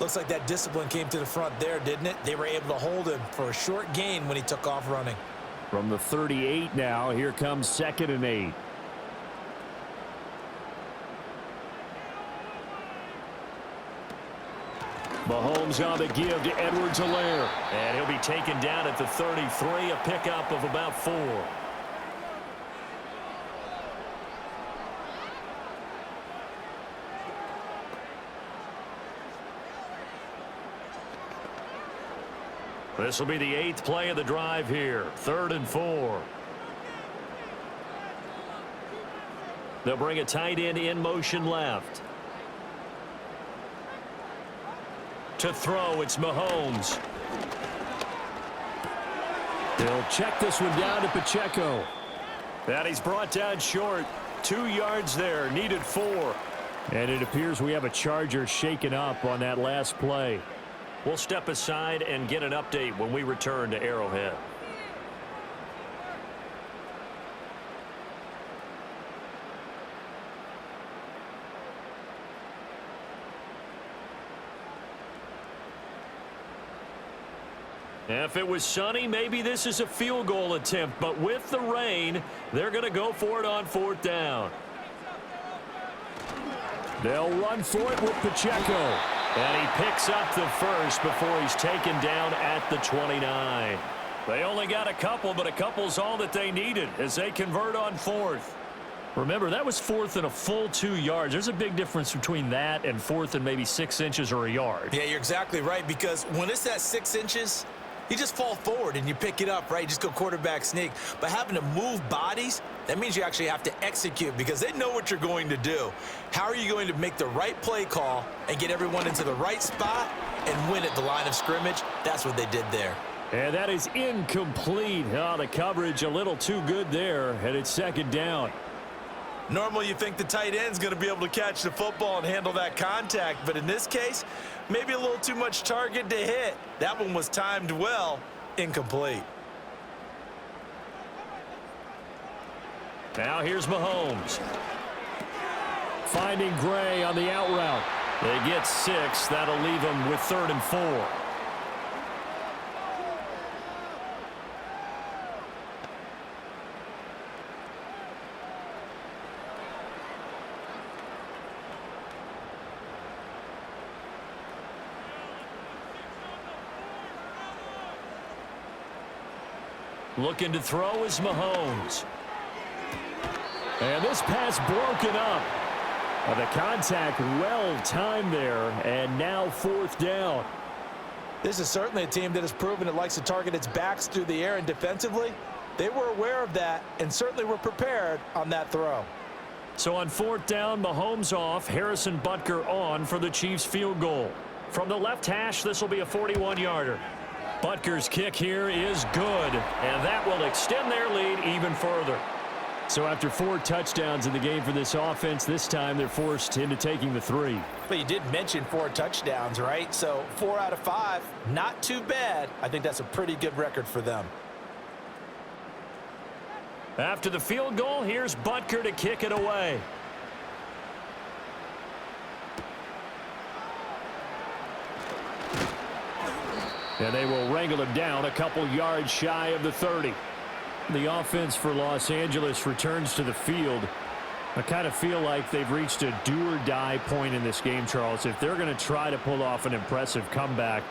Looks like that discipline came to the front there, didn't it? They were able to hold him for a short gain when he took off running.
From the 38 now, here comes 2nd and 8. Mahomes on the give to Edwards-Helaire. And he'll be taken down at the 33, a pickup of about 4. This will be the 8th play of the drive here. 3rd and 4. They'll bring a tight end in motion left. To throw, it's Mahomes. They'll check this one down to Pacheco. And he's brought down short. 2 yards there, needed 4. And it appears we have a Charger shaken up on that last play. We'll step aside and get an update when we return to Arrowhead. If it was sunny, maybe this is a field goal attempt, but with the rain, they're going to go for it on 4th down. They'll run for it with Pacheco. And he picks up the first before he's taken down at the 29. They only got a couple, but a couple's all that they needed as they convert on 4th. Remember, that was fourth and a full 2 yards. There's a big difference between that and fourth and maybe 6 inches or a yard.
Yeah, you're exactly right, because when it's at 6 inches, you just fall forward and you pick it up, right? You just go quarterback sneak. But having to move bodies, that means you actually have to execute because they know what you're going to do. How are you going to make the right play call and get everyone into the right spot and win at the line of scrimmage? That's what they did there.
And that is incomplete. Oh, the coverage a little too good there, and it's second down.
Normally you think the tight end's going to be able to catch the football and handle that contact, but in this case, maybe a little too much target to hit. That one was timed well, incomplete.
Now here's Mahomes. Finding Gray on the out route. They get 6. That'll leave them with 3rd and 4. Looking to throw is Mahomes. And this pass broken up. The contact well timed there, and now 4th down.
This is certainly a team that has proven it likes to target its backs through the air, and defensively, they were aware of that and certainly were prepared on that throw.
So on 4th down, Mahomes off, Harrison Butker on for the Chiefs field goal. From the left hash, this will be a 41-yarder. Butker's kick here is good, and that will extend their lead even further. So after 4 touchdowns in the game for this offense, this time they're forced into taking the 3.
But you did mention 4 touchdowns, right? So 4 out of 5, not too bad. I think that's a pretty good record for them.
After the field goal, here's Butker to kick it away. And they will wrangle him down a couple yards shy of the 30. The offense for Los Angeles returns to the field. I kind of feel like they've reached a do-or-die point in this game, Charles. If they're going to try to pull off an impressive comeback,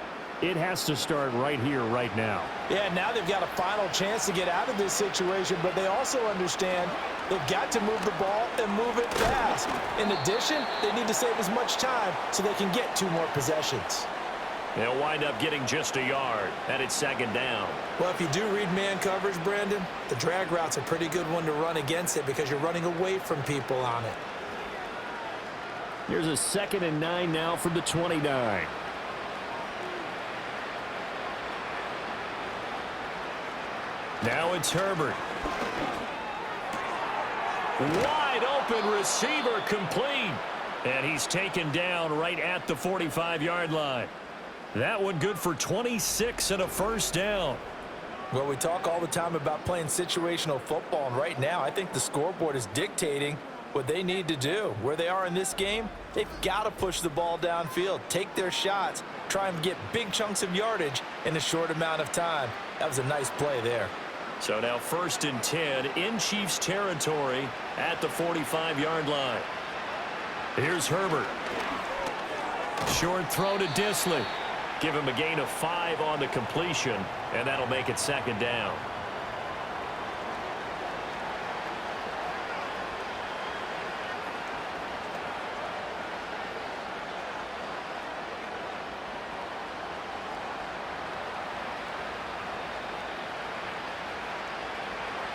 it has to start right here, right now.
Yeah, now they've got a final chance to get out of this situation, but they also understand they've got to move the ball and move it fast. In addition, they need to save as much time so they can get 2 more possessions.
They'll wind up getting just a yard, and it's 2nd down.
Well, if you do read man coverage, Brandon, the drag route's a pretty good one to run against it because you're running away from people on it.
Here's a 2nd and 9 now from the 29. Now it's Herbert. Wide open receiver complete. And he's taken down right at the 45-yard line. That one good for 26 and a 1st down.
Well, we talk all the time about playing situational football, and right now I think the scoreboard is dictating what they need to do. Where they are in this game, they've got to push the ball downfield, take their shots, try and get big chunks of yardage in a short amount of time. That was a nice play there.
So now 1st and 10 in Chiefs territory at the 45-yard line. Here's Herbert. Short throw to Disley. Give him a gain of 5 on the completion, and that'll make it 2nd down.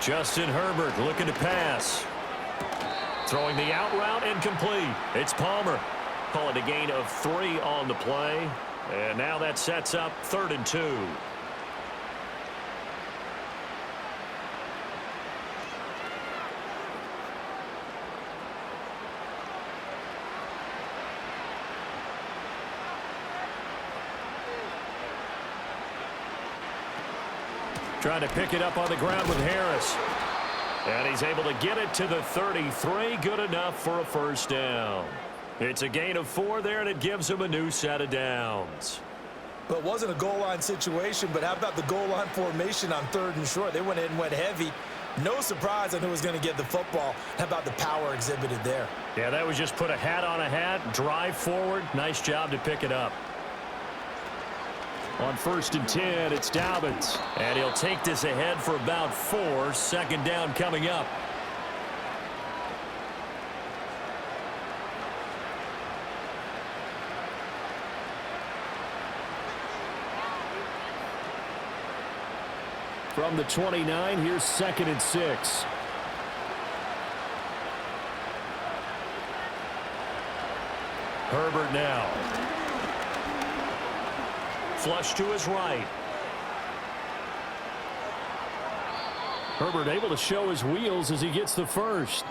Justin Herbert looking to pass. Throwing the out route incomplete. It's Palmer. Call it a gain of 3 on the play. And now that sets up 3rd and 2. Trying to pick it up on the ground with Harris. And he's able to get it to the 33. Good enough for a 1st down. It's a gain of 4 there, and it gives him a new set of downs.
Well, it wasn't a goal line situation, but how about the goal line formation on 3rd and short? They went in and went heavy. No surprise on who was going to get the football. How about the power exhibited there?
Yeah, that was just put a hat on a hat, drive forward. Nice job to pick it up. On 1st and 10, it's Dobbins. And he'll take this ahead for about 4. 2nd down coming up. From the 29, here's 2nd and 6. Herbert now. Flush to his right. Herbert able to show his wheels as he gets the first.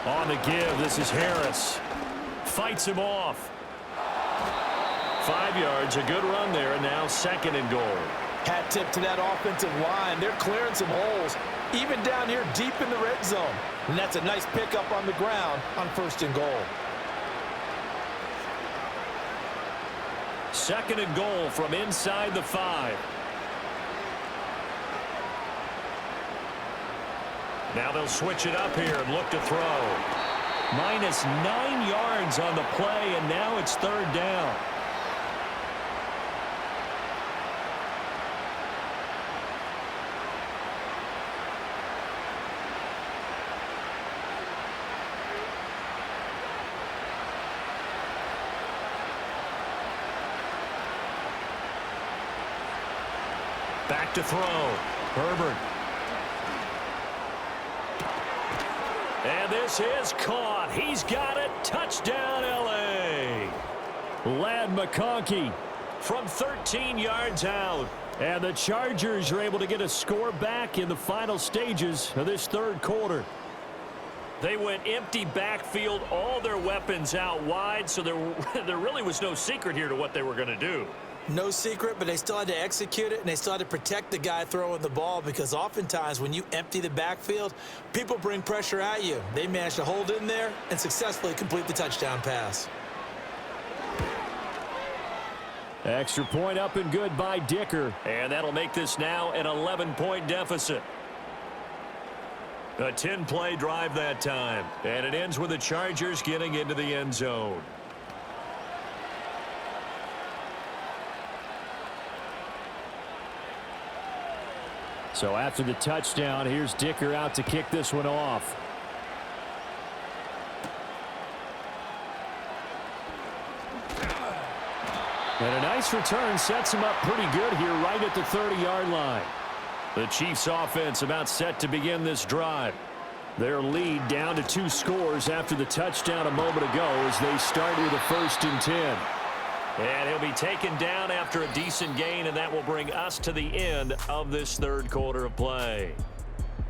On the give, this is Harris. Fights him off. 5 yards, a good run there, and now 2nd and goal.
Hat tip to that offensive line. They're clearing some holes, even down here deep in the red zone. And that's a nice pickup on the ground on 1st and goal.
2nd and goal from inside the 5. Now they'll switch it up here and look to throw. Minus 9 yards on the play, and now it's 3rd down. Back to throw. Herbert. And this is caught. He's got it. Touchdown, L.A. Ladd McConkey from 13 yards out. And the Chargers are able to get a score back in the final stages of this 3rd quarter. They went empty backfield, all their weapons out wide, so there really was no secret here to what they were going to do.
No secret, but they still had to execute it, and they still had to protect the guy throwing the ball, because oftentimes when you empty the backfield, people bring pressure at you. They managed to hold in there and successfully complete the touchdown pass.
Extra point up and good by Dicker. And that'll make this now an 11-point deficit. A 10-play drive that time. And it ends with the Chargers getting into the end zone. So after the touchdown, here's Dicker out to kick this one off. And a nice return sets him up pretty good here right at the 30-yard line. The Chiefs offense about set to begin this drive. Their lead down to 2 scores after the touchdown a moment ago as they start with a 1st and 10. And he'll be taken down after a decent gain, and that will bring us to the end of this 3rd quarter of play.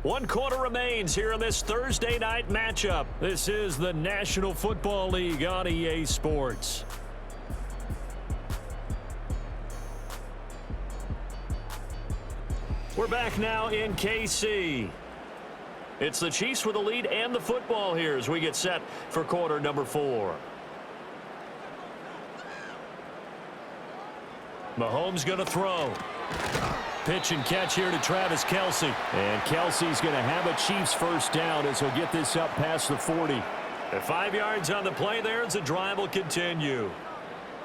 1 quarter remains here in this Thursday night matchup. This is the National Football League on EA Sports. We're back now in KC. It's the Chiefs with the lead and the football here as we get set for quarter number 4. Mahomes going to throw. Pitch and catch here to Travis Kelce. And Kelce's going to have a Chiefs 1st down as he'll get this up past the 40. At 5 yards on the play there as the drive will continue.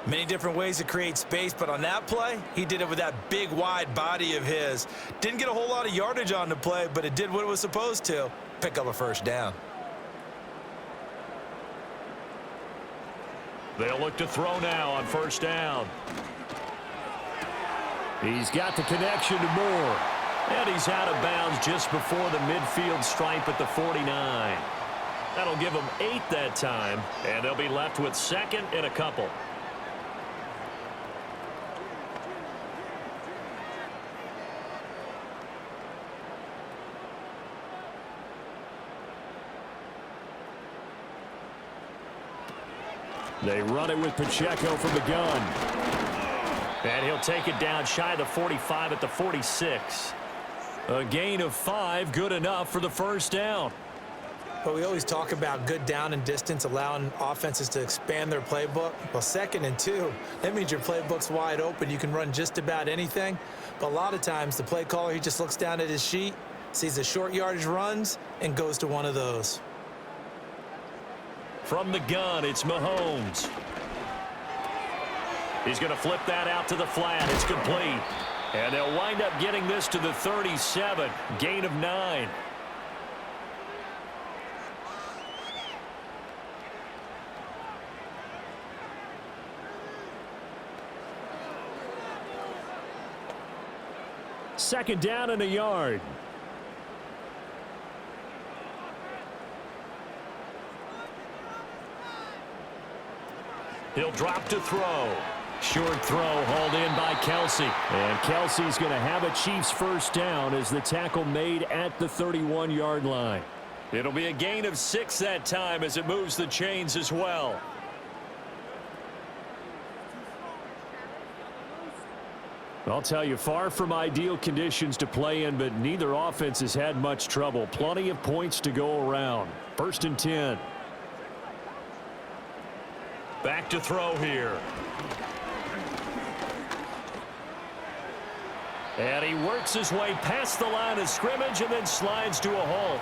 Many different ways to create space, but on that play, he did it with that big, wide body of his. Didn't get a whole lot of yardage on the play, but it did what it was supposed to. Pick up a 1st down.
They'll look to throw now on 1st down. He's got the connection to Moore. And he's out of bounds just before the midfield stripe at the 49. That'll give them 8 that time, and they'll be left with 2nd and a couple. They run it with Pacheco from the gun. And he'll take it down shy of the 45 at the 46. A gain of 5, good enough for the 1st down.
But we always talk about good down and distance, allowing offenses to expand their playbook. Well, 2nd and 2, that means your playbook's wide open. You can run just about anything. But a lot of times, the play caller, he just looks down at his sheet, sees the short yardage runs, and goes to one of those.
From the gun, it's Mahomes. He's going to flip that out to the flat. It's complete. And they'll wind up getting this to the 37. Gain of 9. Second down and a yard. He'll drop to throw. Short throw hauled in by Kelsey. And Kelsey's going to have a Chiefs first down as the tackle made at the 31-yard line. It'll be a gain of 6 that time as it moves the chains as well. I'll tell you, far from ideal conditions to play in, but neither offense has had much trouble. Plenty of points to go around. 1st and 10. Back to throw here. And he works his way past the line of scrimmage and then slides to a halt.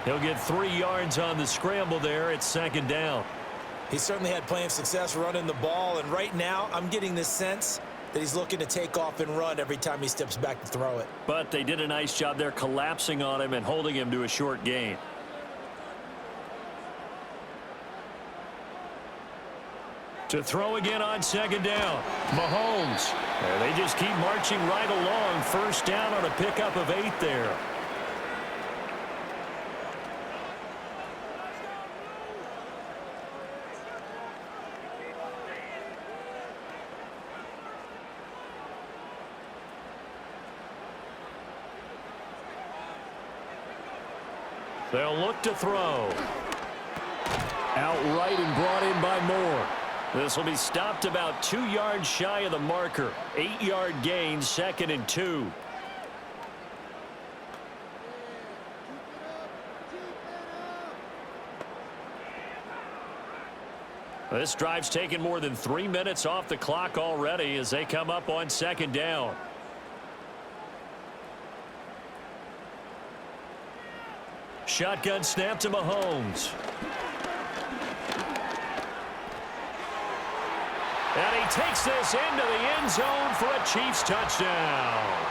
He'll get 3 yards on the scramble there. It's 2nd down.
He certainly had plenty of success running the ball, and right now I'm getting this sense that he's looking to take off and run every time he steps back to throw it.
But they did a nice job there collapsing on him and holding him to a short gain. To throw again on 2nd down. Mahomes. And they just keep marching right along. First down on a pickup of 8 there. They'll look to throw. Outright and brought in by Moore. This will be stopped about 2 yards shy of the marker. 8-yard gain, 2nd and 2. This drive's taken more than 3 minutes off the clock already as they come up on 2nd down. Shotgun snap to Mahomes. And he takes this into the end zone for a Chiefs touchdown.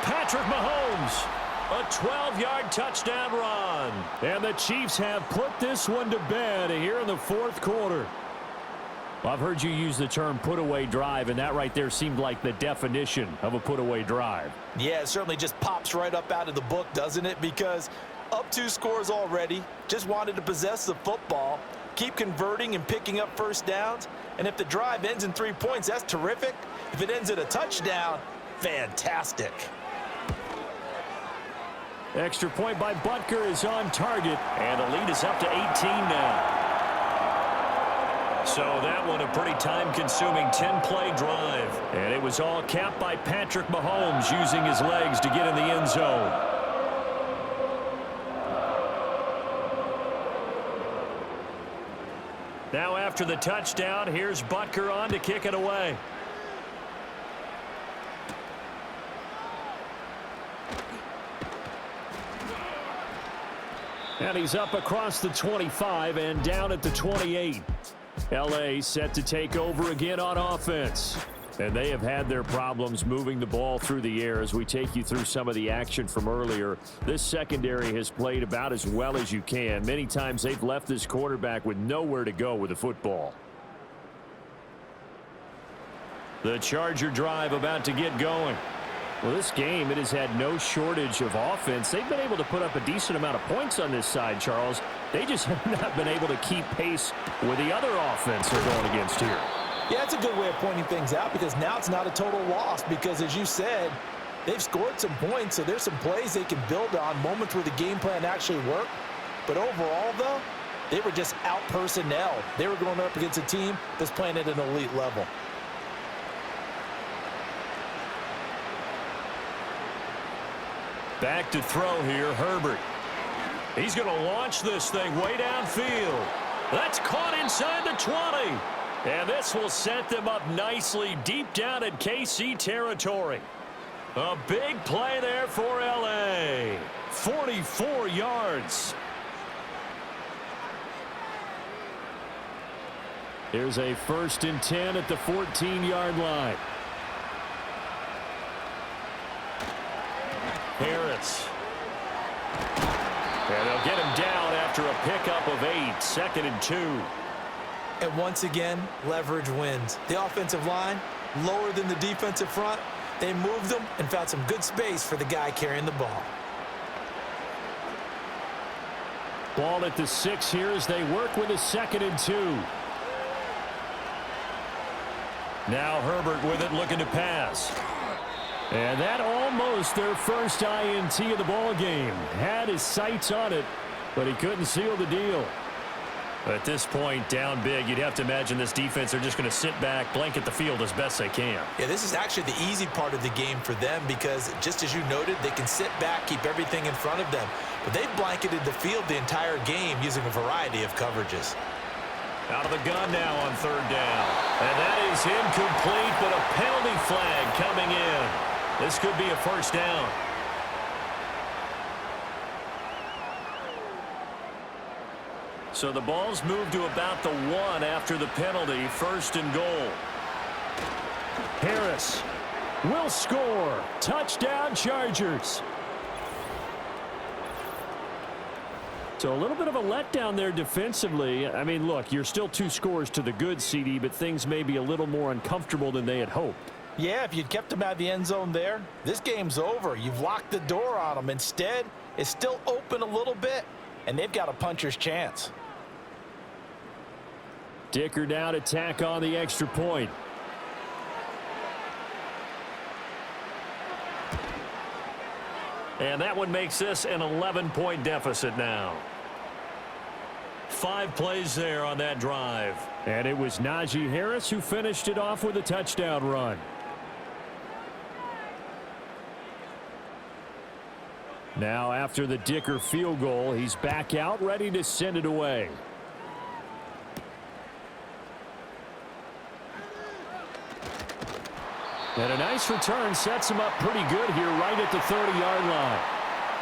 Patrick Mahomes, a 12-yard touchdown run. And the Chiefs have put this one to bed here in the 4th quarter. Well, I've heard you use the term put-away drive, and that right there seemed like the definition of a put-away drive.
Yeah, it certainly just pops right up out of the book, doesn't it? Because up 2 scores already, just wanted to possess the football, keep converting and picking up first downs. And if the drive ends in 3 points, that's terrific. If it ends in a touchdown, fantastic.
Extra point by Butker is on target, and the lead is up to 18 now. So that one a pretty time-consuming 10-play drive. And it was all capped by Patrick Mahomes using his legs to get in the end zone. Now after the touchdown, here's Butker on to kick it away. And he's up across the 25 and down at the 28. L.A. set to take over again on offense. And they have had their problems moving the ball through the air as we take you through some of the action from earlier. This secondary has played about as well as you can. Many times they've left this quarterback with nowhere to go with the football. The Charger drive about to get going. Well, this game, it has had no shortage of offense. They've been able to put up a decent amount of points on this side, Charles. They just have not been able to keep pace with the other offense they're going against here.
Yeah, it's a good way of pointing things out because now it's not a total loss because, as you said, they've scored some points, so there's some plays they can build on, moments where the game plan actually worked. But overall, though, they were just out-personnel. They were going up against a team that's playing at an elite level.
Back to throw here, Herbert. He's going to launch this thing way downfield. That's caught inside the 20. And this will set them up nicely deep down in KC territory. A big play there for L.A. 44 yards. Here's a 1st and 10 at the 14-yard line. Harris. And they'll get him down after a pickup of 8. 2nd and 2.
And once again, leverage wins. The offensive line, lower than the defensive front. They moved them and found some good space for the guy carrying the ball.
Ball at the 6 here as they work with a 2nd and 2. Now Herbert with it, looking to pass. And that almost their first INT of the ball game. Had his sights on it, but he couldn't seal the deal. At this point, down big, you'd have to imagine this defense are just going to sit back, blanket the field as best they can.
Yeah, this is actually the easy part of the game for them because, just as you noted, they can sit back, keep everything in front of them. But they've blanketed the field the entire game using a variety of coverages.
Out of the gun now on 3rd down. And that is incomplete, but a penalty flag coming in. This could be a 1st down. So the ball's moved to about the 1 after the penalty. 1st and goal. Harris will score. Touchdown, Chargers. So a little bit of a letdown there defensively. I mean, look, you're still 2 scores to the good, CD, but things may be a little more uncomfortable than they had hoped.
Yeah, if you'd kept them out of the end zone there, this game's over. You've locked the door on them. Instead, it's still open a little bit, and they've got a puncher's chance.
Dicker now to tack on the extra point. And that one makes this an 11-point deficit now. 5 plays there on that drive. And it was Najee Harris who finished it off with a touchdown run. Now after the Dicker field goal, he's back out ready to send it away. And a nice return sets him up pretty good here right at the 30-yard line.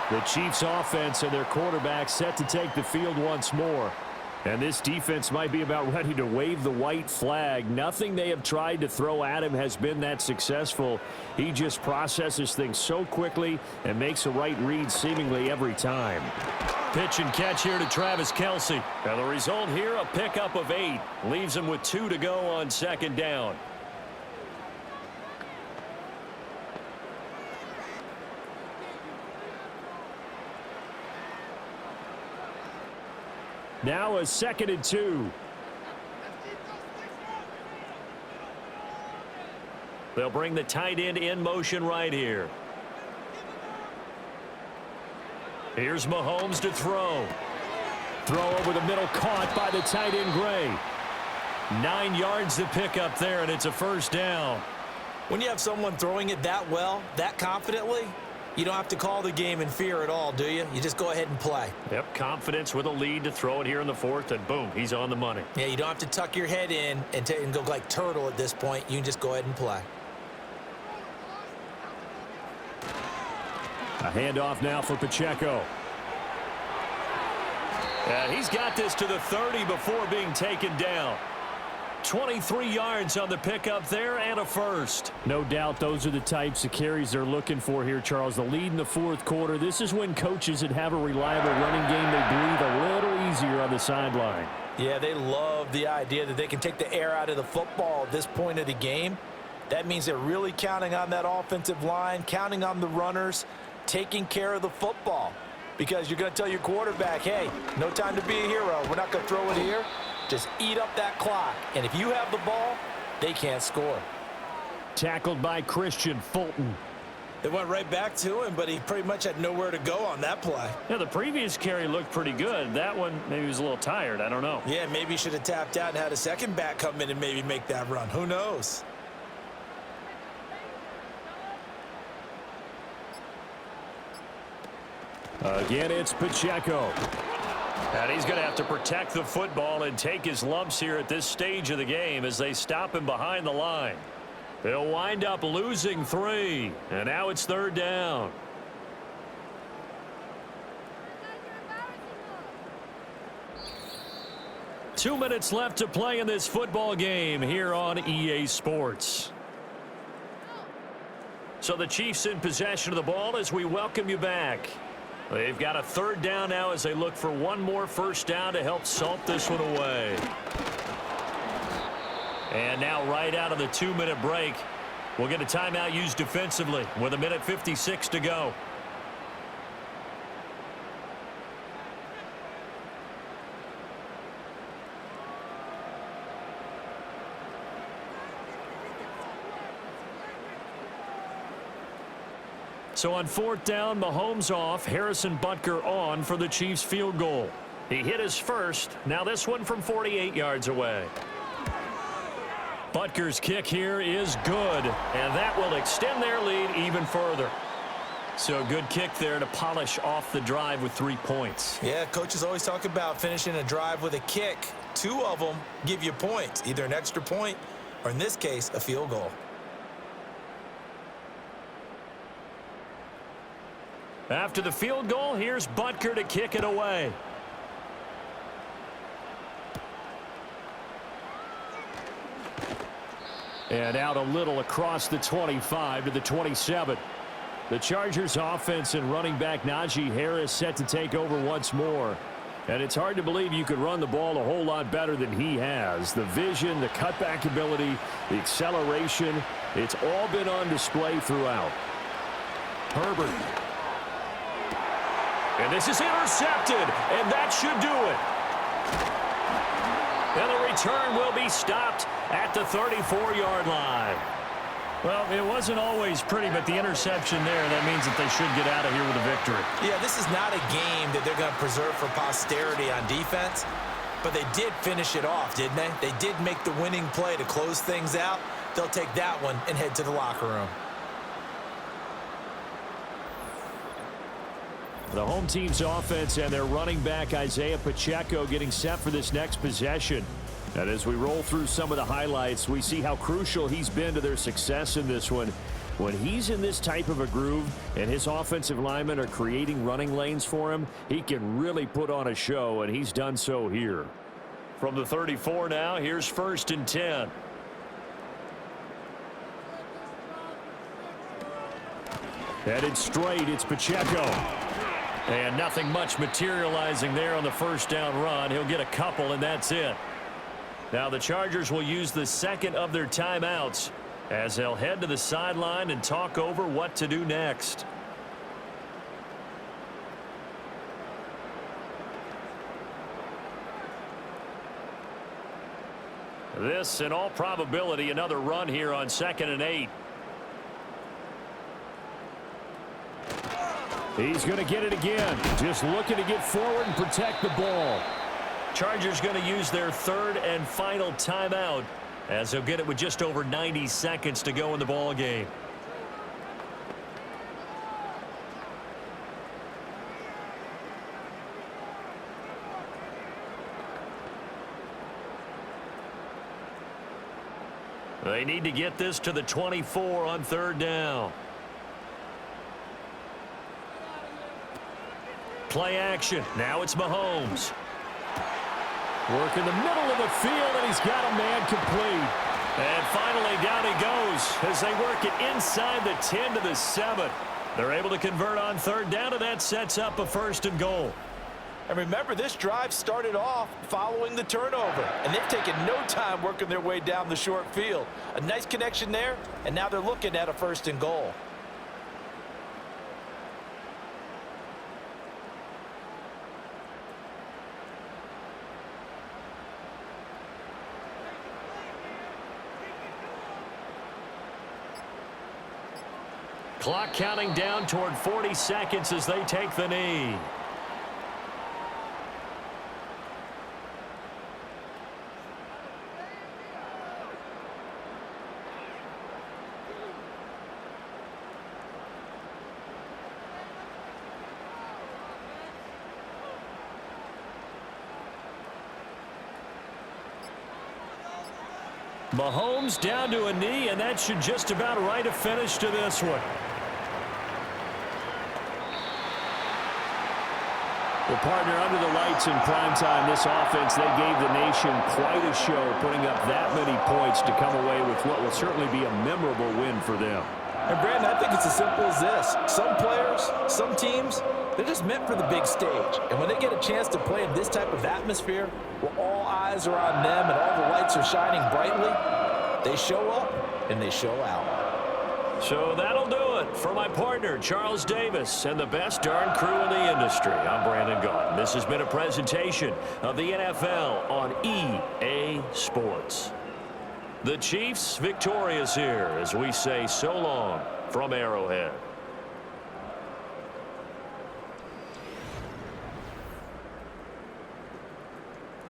The Chiefs offense and their quarterback set to take the field once more. And this defense might be about ready to wave the white flag. Nothing they have tried to throw at him has been that successful. He just processes things so quickly and makes a right read seemingly every time. Pitch and catch here to Travis Kelce. Now the result here, a pickup of 8. Leaves him with 2 to go on 2nd down. Now a 2nd and 2. They'll bring the tight end in motion right here. Here's Mahomes to throw. Throw over the middle, caught by the tight end Gray. 9 yards to pick up there, and it's a 1st down.
When you have someone throwing it that well, that confidently, you don't have to call the game in fear at all, do you? You just go ahead and play.
Yep, confidence with a lead to throw it here in the 4th, and boom, he's on the money.
Yeah, you don't have to tuck your head in and go like turtle at this point. You can just go ahead and play.
A handoff now for Pacheco. And he's got this to the 30 before being taken down. 23 yards on the pickup there and a 1st. No doubt those are the types of carries they're looking for here, Charles. The lead in the 4th quarter. This is when coaches that have a reliable running game, they breathe a little easier on the sideline.
Yeah, they love the idea that they can take the air out of the football at this point of the game. That means they're really counting on that offensive line, counting on the runners, taking care of the football. Because you're going to tell your quarterback, hey, no time to be a hero. We're not going to throw it here. Just eat up that clock. And if you have the ball, they can't score.
Tackled by Christian Fulton.
It went right back to him, but he pretty much had nowhere to go on that play.
Yeah, the previous carry looked pretty good. That one, maybe he was a little tired. I don't know.
Yeah, maybe he should have tapped out and had a second back come in and maybe make that run. Who knows?
Again, it's Pacheco. And he's going to have to protect the football and take his lumps here at this stage of the game as they stop him behind the line. They'll wind up losing 3. And now it's 3rd down. Two minutes left to play in this football game here on EA Sports. So the Chiefs in possession of the ball as we welcome you back. They've got a 3rd down now as they look for one more first down to help salt this one away. And now right out of the 2-minute break, we'll get a timeout used defensively with 1:56 to go. So on 4th down, Mahomes off, Harrison Butker on for the Chiefs field goal. He hit his first, now this one from 48 yards away. Butker's kick here is good, and that will extend their lead even further. So good kick there to polish off the drive with 3 points.
Yeah, coaches always talk about finishing a drive with a kick. 2 of them give you points, either an extra point or, in this case, a field goal.
After the field goal, here's Butker to kick it away. And out a little across the 25 to the 27. The Chargers offense and running back Najee Harris set to take over once more. And it's hard to believe you could run the ball a whole lot better than he has. The vision, the cutback ability, the acceleration, it's all been on display throughout. Herbert. And this is intercepted, and that should do it. And the return will be stopped at the 34-yard line. Well, it wasn't always pretty, but the interception there, that means that they should get out of here with a victory.
Yeah, this is not a game that they're going to preserve for posterity on defense, but they did finish it off, didn't they? They did make the winning play to close things out. They'll take that one and head to the locker room.
The home team's offense and their running back Isaiah Pacheco getting set for this next possession. And as we roll through some of the highlights, we see how crucial he's been to their success in this one. When he's in this type of a groove and his offensive linemen are creating running lanes for him, he can really put on a show, and he's done so here. From the 34 now, here's 1st and 10. Headed straight, it's Pacheco. And nothing much materializing there on the first down run. He'll get a couple, and that's it. Now the Chargers will use the second of their timeouts as they'll head to the sideline and talk over what to do next. This, in all probability, another run here on 2nd and 8. He's going to get it again. Just looking to get forward and protect the ball. Chargers going to use their 3rd and final timeout as they'll get it with just over 90 seconds to go in the ball game. They need to get this to the 24 on 3rd down. Play action. Now it's Mahomes. Work in the middle of the field, and he's got a man complete. And finally, down he goes as they work it inside the 10 to the 7. They're able to convert on 3rd down, and that sets up a 1st and goal.
And remember, this drive started off following the turnover, and they've taken no time working their way down the short field. A nice connection there, and now they're looking at a 1st and goal.
Clock counting down toward 40 seconds as they take the knee. Mahomes down to a knee, and that should just about write a finish to this one. Well, partner, under the lights in primetime, this offense, they gave the nation quite a show, putting up that many points to come away with what will certainly be a memorable win for them.
And, Brandon, I think it's as simple as this. Some players, some teams, they're just meant for the big stage. And when they get a chance to play in this type of atmosphere, where all eyes are on them and all the lights are shining brightly, they show up and they show out.
So that'll do it for my partner, Charles Davis, and the best darn crew in the industry. I'm Brandon Gaudin. This has been a presentation of the NFL on EA Sports. The Chiefs victorious here as we say so long from Arrowhead.